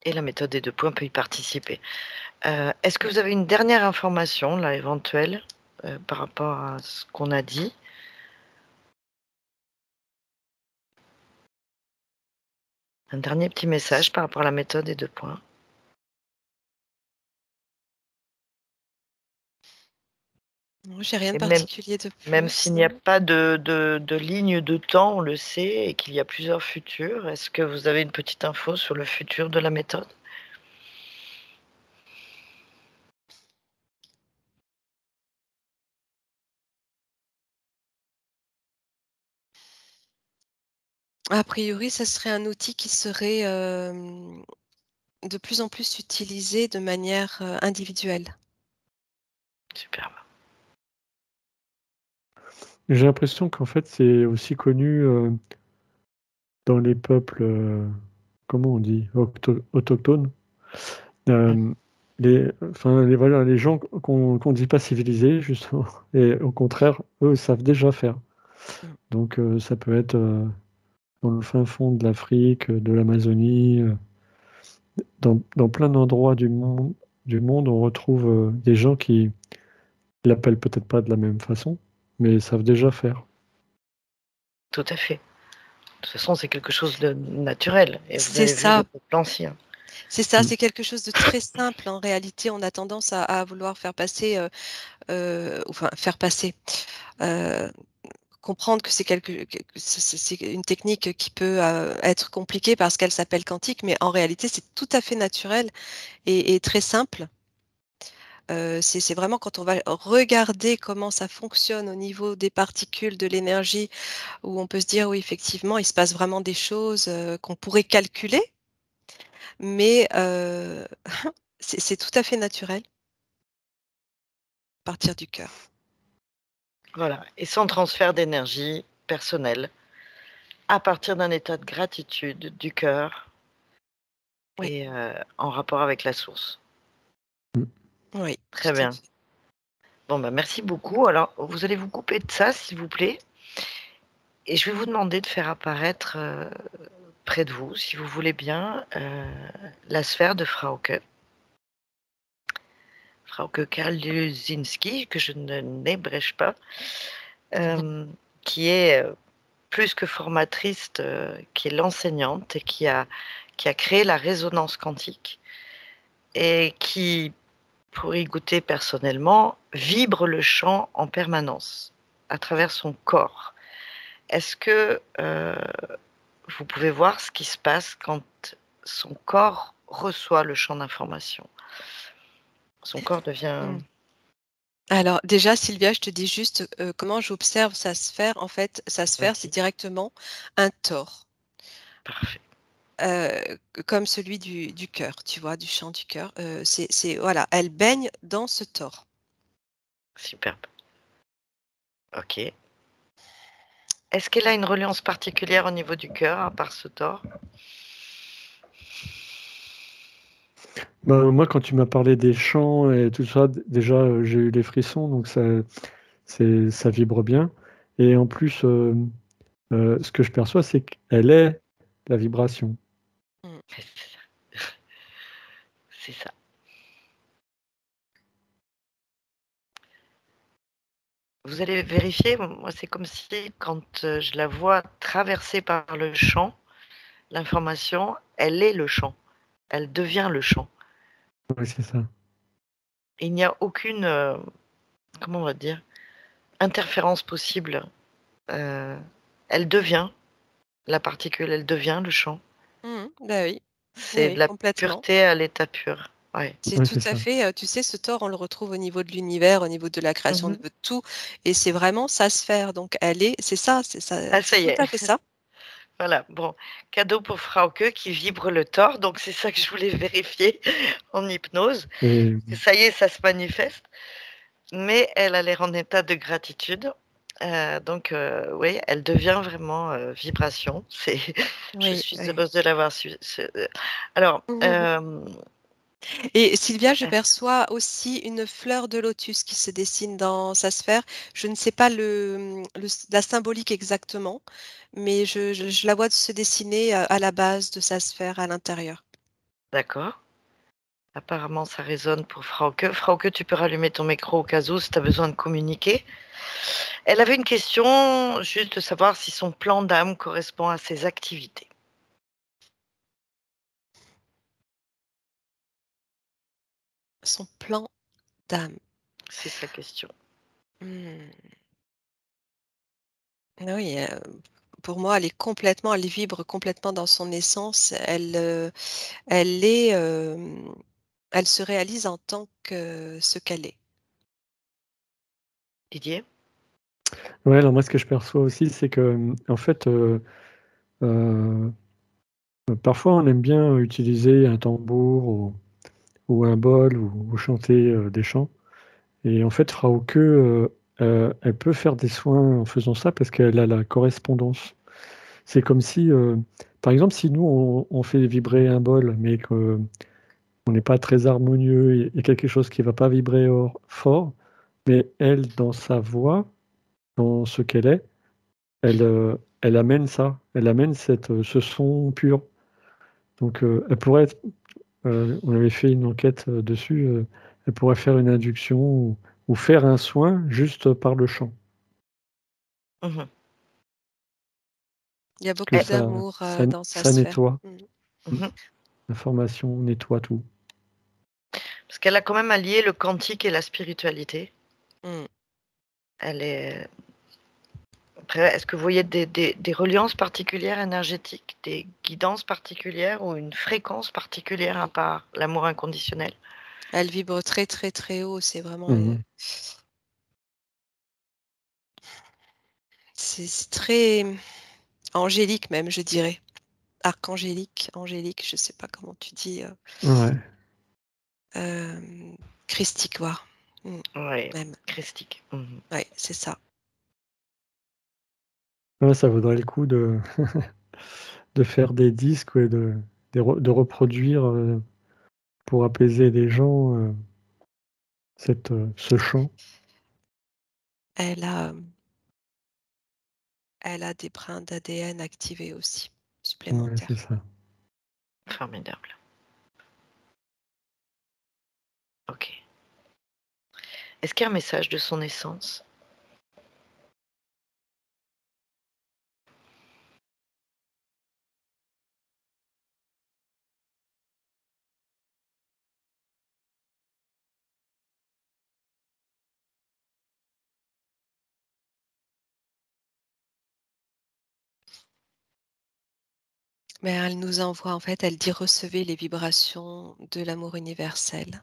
Et la méthode des 2 points peut y participer. Est-ce que vous avez une dernière information, là, éventuelle, par rapport à ce qu'on a dit? Un dernier petit message par rapport à la méthode des 2 points? Non, j'ai rien de Et même particulier de même plus, s'il n'y a non. pas de ligne de temps, on le sait, et qu'il y a plusieurs futurs, est-ce que vous avez une petite info sur le futur de la méthode? A priori, ça serait un outil qui serait de plus en plus utilisé de manière individuelle. Superbe. J'ai l'impression qu'en fait, c'est aussi connu dans les peuples, comment on dit, autochtones. Voilà, les gens qu'on ne dit pas civilisés, justement, et au contraire, eux savent déjà faire. Mm. Donc ça peut être dans le fin fond de l'Afrique, de l'Amazonie, dans plein d'endroits du monde, on retrouve des gens qui l'appellent peut-être pas de la même façon, mais savent déjà faire. Tout à fait. De toute façon, c'est quelque chose de naturel, et vous C'est avez vu le ça, peuple ancien. c'est ça, Mm. c'est quelque chose de très simple. En réalité, on a tendance à vouloir faire passer, enfin faire passer, euh, comprendre que c'est une technique qui peut être compliquée parce qu'elle s'appelle quantique, mais en réalité, c'est tout à fait naturel et très simple. C'est vraiment quand on va regarder comment ça fonctionne au niveau des particules, de l'énergie, où on peut se dire oui, effectivement, il se passe vraiment des choses qu'on pourrait calculer, mais c'est tout à fait naturel à partir du cœur. Voilà, et sans transfert d'énergie personnelle, à partir d'un état de gratitude du cœur Oui, et en rapport avec la source. oui, Très tout à bien. fait. Bon, bah, merci beaucoup. Alors, vous allez vous couper de ça, s'il vous plaît, et je vais vous demander de faire apparaître, près de vous, si vous voulez bien, la sphère de Frauke. Frauke Kaluzinski, que je ne n'ébrèche pas, qui est plus que formatrice, qui est l'enseignante et qui a créé la résonance quantique et qui, pour y goûter personnellement, vibre le chant en permanence à travers son corps. Est-ce que vous pouvez voir ce qui se passe quand son corps reçoit le champ d'information? Son corps devient... Mm. Alors déjà, Sylvia, je te dis juste comment j'observe sa sphère. En fait, sa sphère, c'est Vas-y, directement un tore, parfait, comme celui du cœur, tu vois, du chant du cœur. Voilà, elle baigne dans ce tore. superbe. Ok. Est-ce qu'elle a une reliance particulière au niveau du cœur, à part ce tort? Moi, quand tu m'as parlé des chants et tout ça, déjà, j'ai eu les frissons, donc ça vibre bien. Et en plus, ce que je perçois, c'est qu'elle est la vibration. Mais c'est ça. Vous allez vérifier, moi c'est comme si quand je la vois traversée par le champ, l'information, elle est le champ. Elle devient le champ. Oui, c'est ça. Il n'y a aucune, comment on va dire, interférence possible. Elle devient, la particule, elle devient le champ. Bah oui, C'est de oui, la complètement. pureté à l'état pur. Ouais. C'est Oui, tout c'est à ça. fait, tu sais, ce Thor, on le retrouve au niveau de l'univers, au niveau de la création Mhm. de tout, et c'est vraiment sa sphère. Donc c'est ça, Ah, c'est ça y tout est. à fait ça. Voilà, bon, cadeau pour Frauke qui vibre le Thor, donc c'est ça que je voulais vérifier en hypnose. Et Ça y est, ça se manifeste, mais elle a l'air en état de gratitude. Donc, oui, elle devient vraiment vibration. Je Oui, suis oui. heureuse de l'avoir su. Alors, Et Sylvia, je perçois aussi une fleur de lotus qui se dessine dans sa sphère. Je ne sais pas la symbolique exactement, mais je la vois se dessiner à la base de sa sphère à l'intérieur. d'accord. Apparemment, ça résonne pour Frauke. Frauke, tu peux rallumer ton micro au cas où si tu as besoin de communiquer. Elle avait une question, juste de savoir si son plan d'âme correspond à ses activités. Son plan d'âme. C'est sa question. Oui, pour moi, elle vibre complètement dans son essence. Elle est, elle se réalise en tant que ce qu'elle est. Didier? ouais, alors moi, ce que je perçois aussi, c'est que, en fait, parfois, on aime bien utiliser un tambour ou un bol ou chanter des chants. Et en fait, Frauke, elle peut faire des soins en faisant ça parce qu'elle a la correspondance. C'est comme si, par exemple, si nous, on fait vibrer un bol, mais qu'on n'est pas très harmonieux, il y a quelque chose qui ne va pas vibrer fort, mais elle, dans sa voix, dans ce qu'elle est, elle amène ça, elle amène ce son pur. Donc, elle pourrait être, on avait fait une enquête dessus, elle pourrait faire une induction ou faire un soin juste par le chant. Mmh. Il y a Parce que beaucoup d'amour dans sa ça sphère. nettoie. Mmh. L'information nettoie tout. Parce qu'elle a quand même allié le quantique et la spiritualité. Mm. Elle est... Après, est-ce que vous voyez des reliances particulières énergétiques, des guidances particulières ou une fréquence particulière à part l'amour inconditionnel? Elle vibre très très très haut. C'est vraiment, Mhm. c'est très angélique même, je dirais. Archangélique, angélique, je sais pas comment tu dis. Ouais. Christique, quoi. Oui, Même. christique. Mmh. Ouais, c'est ça. Ouais, ça vaudrait le coup de, de faire des disques et de reproduire pour apaiser les gens ce chant. Elle a des brins d'ADN activés aussi, Ouais, c'est supplémentaires. ça. Formidable. Ok. Est-ce qu'il y a un message de son essence? Mais elle nous envoie, en fait, elle dit recevez les vibrations de l'amour universel.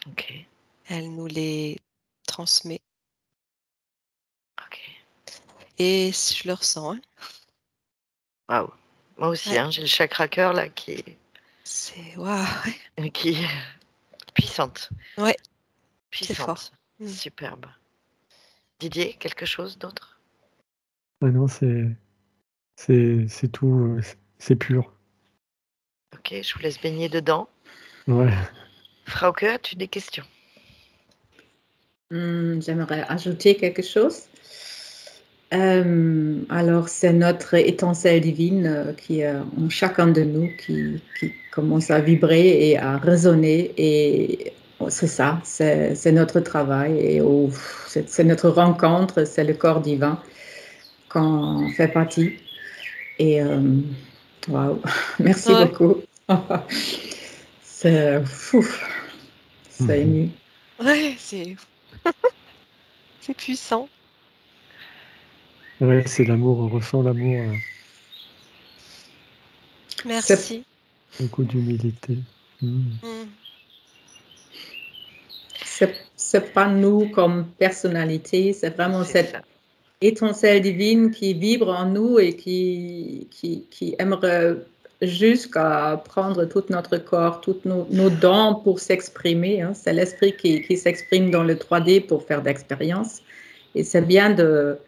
Ok. Elle nous les transmet. Ok. Et je le ressens, hein. Waouh. Moi aussi, Ouais, hein, j'ai le chakra cœur là c'est waouh, qui est puissante. ouais, c'est fort. Puissante. Superbe. Didier, quelque chose d'autre? Ah non, c'est tout, c'est pur. Ok, je vous laisse baigner dedans. Ouais. Frauke, as-tu des questions? J'aimerais ajouter quelque chose. Alors, c'est notre étincelle divine qui est en chacun de nous, qui commence à vibrer et à résonner. Et c'est ça, c'est notre travail. Et c'est notre rencontre, c'est le corps divin qu'on fait partie. Et waouh, merci Ouais. beaucoup. C'est fou, c'est ému. Ouais, c'est puissant. Ouais, c'est l'amour, on ressent l'amour, Merci. beaucoup d'humilité. Mm. C'est pas nous comme personnalité, c'est vraiment C'est cette ça. étincelle divine qui vibre en nous et qui aimerait jusqu'à prendre tout notre corps, tous nos dons pour s'exprimer. Hein. C'est l'esprit qui s'exprime dans le 3D pour faire d'expérience. Et c'est bien de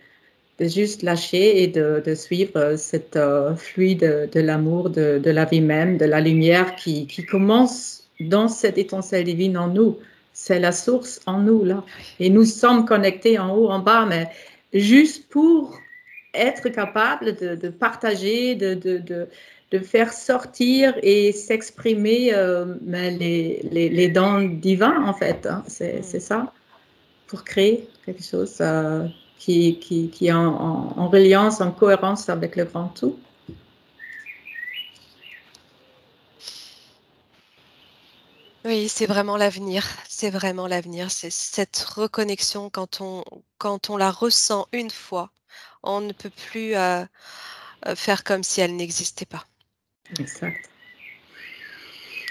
juste lâcher et de suivre cette flux de l'amour, de la vie même, de la lumière qui commence dans cette étincelle divine en nous. C'est la source en nous, là. Et nous sommes connectés en haut, en bas, mais juste pour être capable de partager, de faire sortir et s'exprimer les dons divins, en fait. Hein. C'est ça, pour créer quelque chose qui est en reliance, en cohérence avec le grand tout. Oui, c'est vraiment l'avenir. C'est vraiment l'avenir. C'est cette reconnexion quand on la ressent une fois, on ne peut plus faire comme si elle n'existait pas. Exact.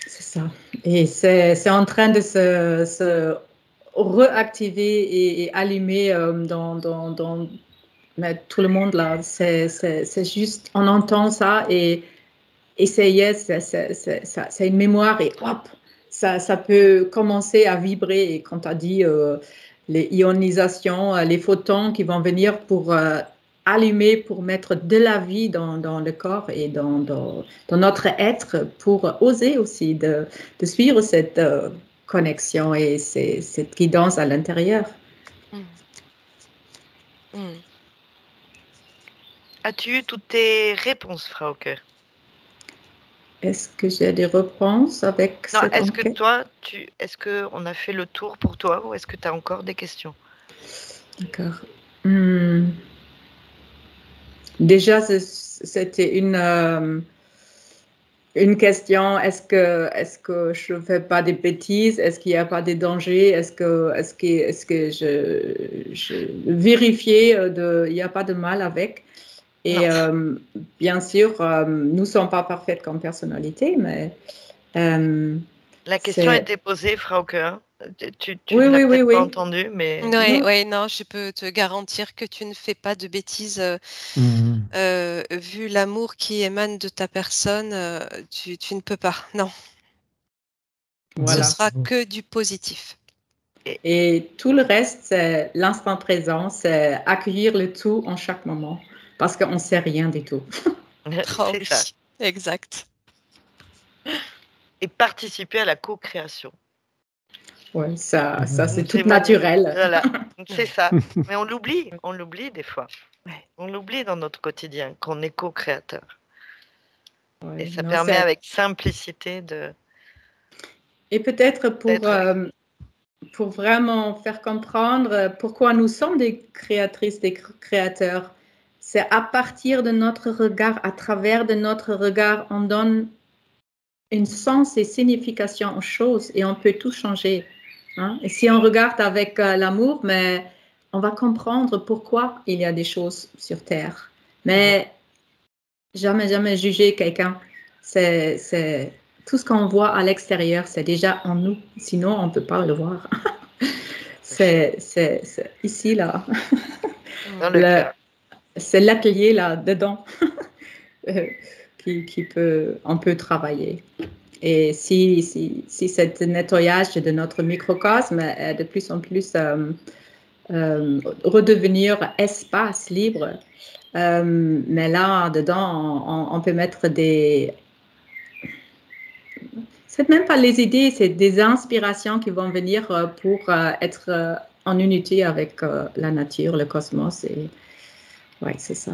C'est ça. Et c'est en train de se réactiver et allumer dans mais tout le monde là. C'est juste, on entend ça et essayer, c'est une mémoire et hop, ça peut commencer à vibrer. Et quand tu as dit les ionisations, les photons qui vont venir pour allumer, pour mettre de la vie dans le corps et dans notre être, pour oser aussi de suivre cette connexion et cette guidance à l'intérieur. As-tu eu toutes tes réponses, Frauke? Est-ce que j'ai des réponses avec Non, cette est-ce que enquête? toi, est-ce qu'on a fait le tour pour toi ou est-ce que tu as encore des questions? D'accord. Déjà, c'était une question. Est-ce que je ne fais pas des bêtises? Est-ce qu'il n'y a pas de danger? Est-ce que je vérifiais il n'y a pas de mal avec? Et bien sûr, nous ne sommes pas parfaites comme personnalité, mais la question a été posée, Frauke. Hein? Tu oui, ne l'as oui, peut-être oui, pas oui. entendue, mais... Oui, non, je peux te garantir que tu ne fais pas de bêtises. Vu l'amour qui émane de ta personne, tu ne peux pas. Non. Voilà. Ce sera que du positif. Et tout le reste, c'est l'instant présent, c'est accueillir le tout en chaque moment, parce qu'on ne sait rien du tout. Oh, C'est oui, ça. exact. Et participer à la co-création. Oui, ça c'est tout naturel. Voilà, c'est ça. Mais on l'oublie des fois. On l'oublie dans notre quotidien, qu'on est co-créateur. Ouais, et ça non, permet avec simplicité de... Et peut-être pour vraiment faire comprendre pourquoi nous sommes des créatrices, des créateurs, c'est à partir de notre regard, à travers de notre regard, on donne un sens et signification aux choses et on peut tout changer. Hein? Et si on regarde avec l'amour, mais on va comprendre pourquoi il y a des choses sur Terre. Mais jamais juger quelqu'un. C'est tout ce qu'on voit à l'extérieur, c'est déjà en nous. Sinon, on ne peut pas le voir. C'est ici, là. Dans le cœur. C'est l'atelier, là, dedans, on peut travailler. Et si ce nettoyage de notre microcosme est de plus en plus redevenir espace libre, mais là, dedans, on peut mettre c'est même pas les idées, c'est des inspirations qui vont venir pour être en unité avec la nature, le cosmos. Et Oui, c'est ça.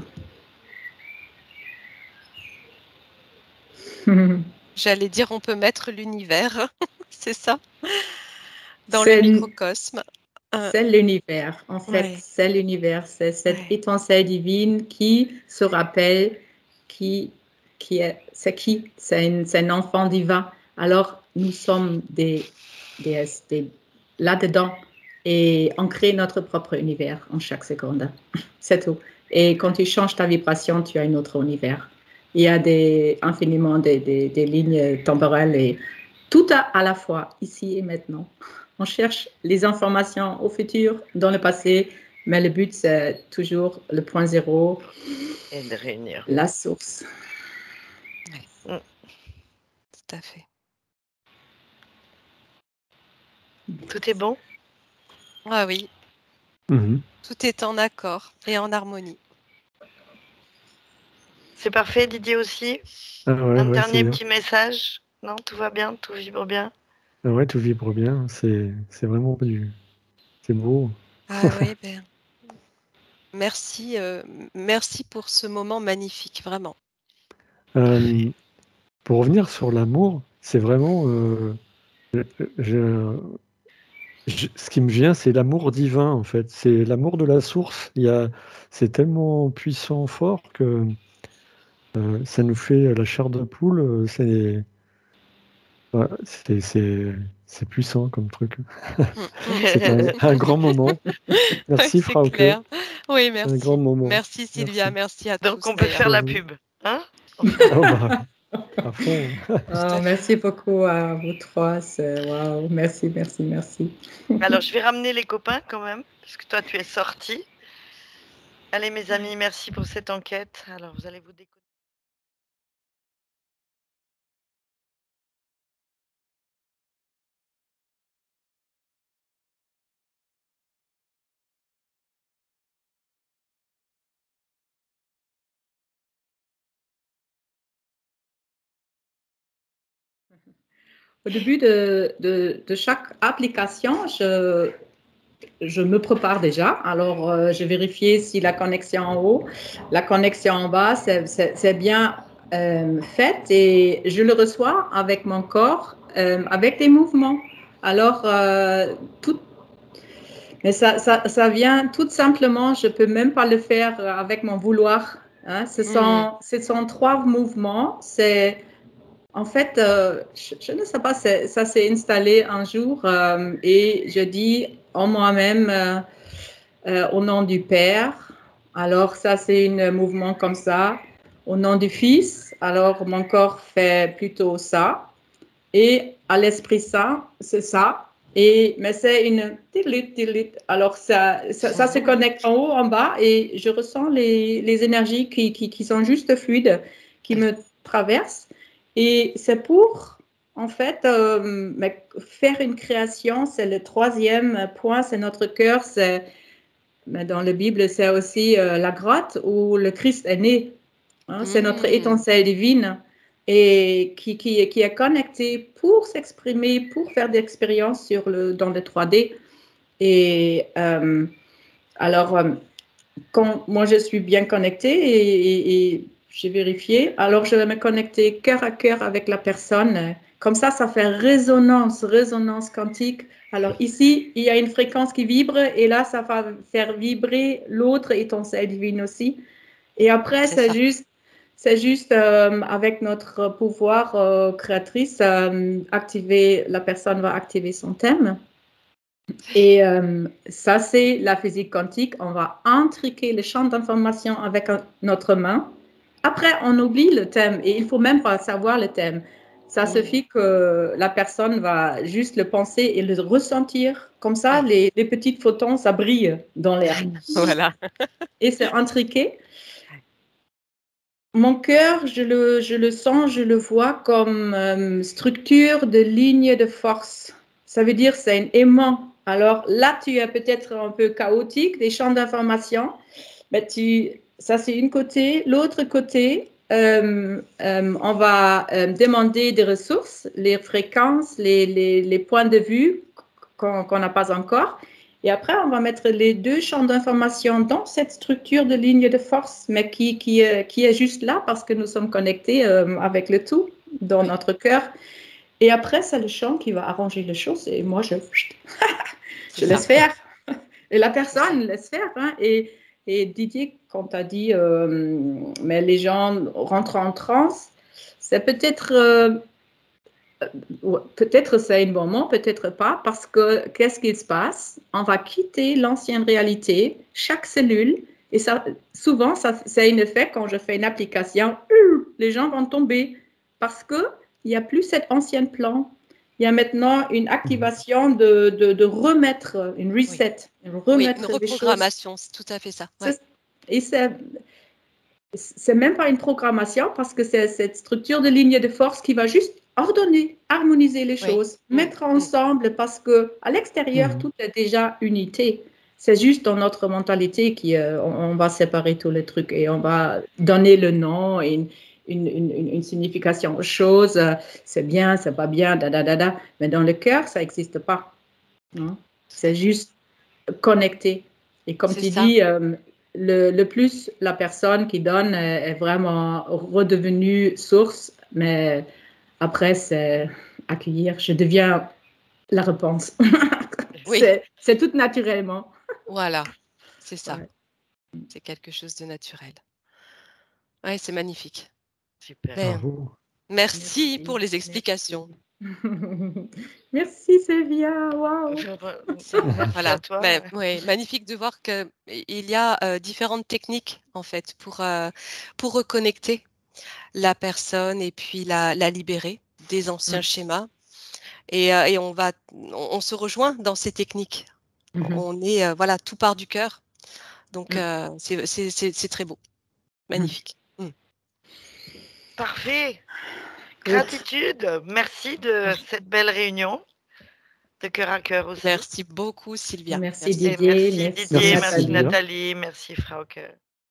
J'allais dire, on peut mettre l'univers, c'est ça, dans le C'est microcosme. c'est l'univers, en fait, Ouais. c'est l'univers, c'est cette Ouais. étincelle divine qui se rappelle qui est, c'est qui? C'est un enfant divin. Alors, nous sommes des là-dedans et on crée notre propre univers en chaque seconde. C'est tout. Et quand tu changes ta vibration, tu as un autre univers. Il y a infiniment des lignes temporelles et tout à la fois, ici et maintenant. On cherche les informations au futur, dans le passé, mais le but, c'est toujours le point zéro, Et de réunir. la source. Tout à fait. Tout est bon? Ah oui, Mhm. tout est en accord et en harmonie. C'est parfait, Didier aussi? Ah ouais, Un ouais, c'est dernier bien. petit message? Non, tout va bien, tout vibre bien? Ah ouais, tout vibre bien. C'est vraiment c'est beau. Ah oui, ben, merci, merci pour ce moment magnifique, vraiment. Euh, pour revenir sur l'amour, c'est vraiment je- ce qui me vient, c'est l'amour divin en fait. C'est l'amour de la source. C'est tellement puissant, fort que ça nous fait la chair de poule. Ouais, c'est puissant comme truc. C'est un grand moment. Oui, Merci, c'est Frauke. clair. Oui, Un grand merci. moment. Merci Sylvia, merci à Donc tous on peut d'ailleurs. faire la Merci. pub, hein? Oh, bah, à fond. Tout à fait. Merci beaucoup à vous trois. Wow. Merci, merci, merci. Alors je vais ramener les copains quand même, parce que toi tu es sorti. Allez mes amis, merci pour cette enquête. Alors vous allez vous déconnecter. Au début de chaque application, je me prépare déjà. Alors, je vérifie si la connexion en haut, la connexion en bas, c'est bien faite et je le reçois avec mon corps, avec des mouvements. Alors, mais ça vient tout simplement, je ne peux même pas le faire avec mon vouloir. Hein. Ce sont 3 mouvements. En fait, je ne sais pas, ça s'est installé un jour et je dis en moi-même, au nom du Père, alors ça c'est un mouvement comme ça, au nom du Fils, alors mon corps fait plutôt ça, et à l'Esprit Saint, c'est ça, mais c'est une tilit. Alors ça se connecte en haut, en bas, et je ressens les énergies qui sont juste fluides, qui me traversent. Et c'est pour, en fait, faire une création, c'est le 3e point, c'est notre cœur. Mais dans la Bible, c'est aussi la grotte où le Christ est né. Hein, c'est notre étincelle divine et qui est connectée pour s'exprimer, pour faire des expériences dans le 3D. Et alors, quand moi je suis bien connectée et j'ai vérifié, alors je vais me connecter cœur à cœur avec la personne. Comme ça fait résonance quantique. Alors ici, il y a une fréquence qui vibre et là, ça va faire vibrer l'autre étincelle divine aussi. Et après, c'est juste avec notre pouvoir créatrice, la personne va activer son thème. Et ça, c'est la physique quantique. On va intriquer le champ d'information avec notre main. Après, on oublie le thème et il ne faut même pas savoir le thème. Ça suffit que la personne va juste le penser et le ressentir. Comme ça, les petites photons, ça brille dans l'air. Voilà. Et c'est intriqué. Mon cœur, je le sens, je le vois comme structure de ligne de force. Ça veut dire c'est un aimant. Alors là, tu es peut-être un peu chaotique, des champs d'information. Mais ça, c'est une côté. L'autre côté, on va demander des ressources, les fréquences, les points de vue qu'on n'a pas encore. Et après, on va mettre les deux champs d'information dans cette structure de ligne de force, mais qui est juste là parce que nous sommes connectés avec le tout dans notre cœur. Et après, c'est le champ qui va arranger les choses et moi, je laisse faire. Et la personne laisse faire. Hein. Et Didier, quand tu as dit, mais les gens rentrent en transe, c'est peut-être c'est un moment, peut-être pas, parce que qu'est-ce qu'il se passe? On va quitter l'ancienne réalité, chaque cellule, et ça, souvent, c'est un effet quand je fais une application, les gens vont tomber parce qu'il n'y a plus cet ancien plan. Il y a maintenant une activation de remettre, une reset, une reprogrammation, c'est tout à fait ça. Ouais. Et c'est même pas une programmation parce que c'est cette structure de ligne de force qui va juste ordonner, harmoniser les choses, mettre ensemble parce que à l'extérieur, tout est déjà unité. C'est juste dans notre mentalité qu'on va séparer tous les trucs et on va donner le nom et une signification aux choses. C'est bien, c'est pas bien, mais dans le cœur, ça n'existe pas. C'est juste connecté. Et comme tu dis, le plus la personne qui donne est vraiment redevenue source, mais après, c'est accueillir. Je deviens la réponse. C'est tout naturellement. Voilà, c'est ça. Ouais. C'est quelque chose de naturel. Oui, c'est magnifique. Super. Bravo. Merci pour les explications. Merci Sylvia, wow. Voilà. À toi. Ouais, magnifique de voir qu'il y a différentes techniques en fait pour reconnecter la personne et puis la libérer des anciens schémas. Et on se rejoint dans ces techniques. On est voilà, tout part du cœur. Donc c'est très beau, magnifique. Parfait. Gratitude, merci de cette belle réunion de cœur à cœur aussi. Merci beaucoup Sylvia. Merci Didier, merci Didier, merci Nathalie, merci Frauke.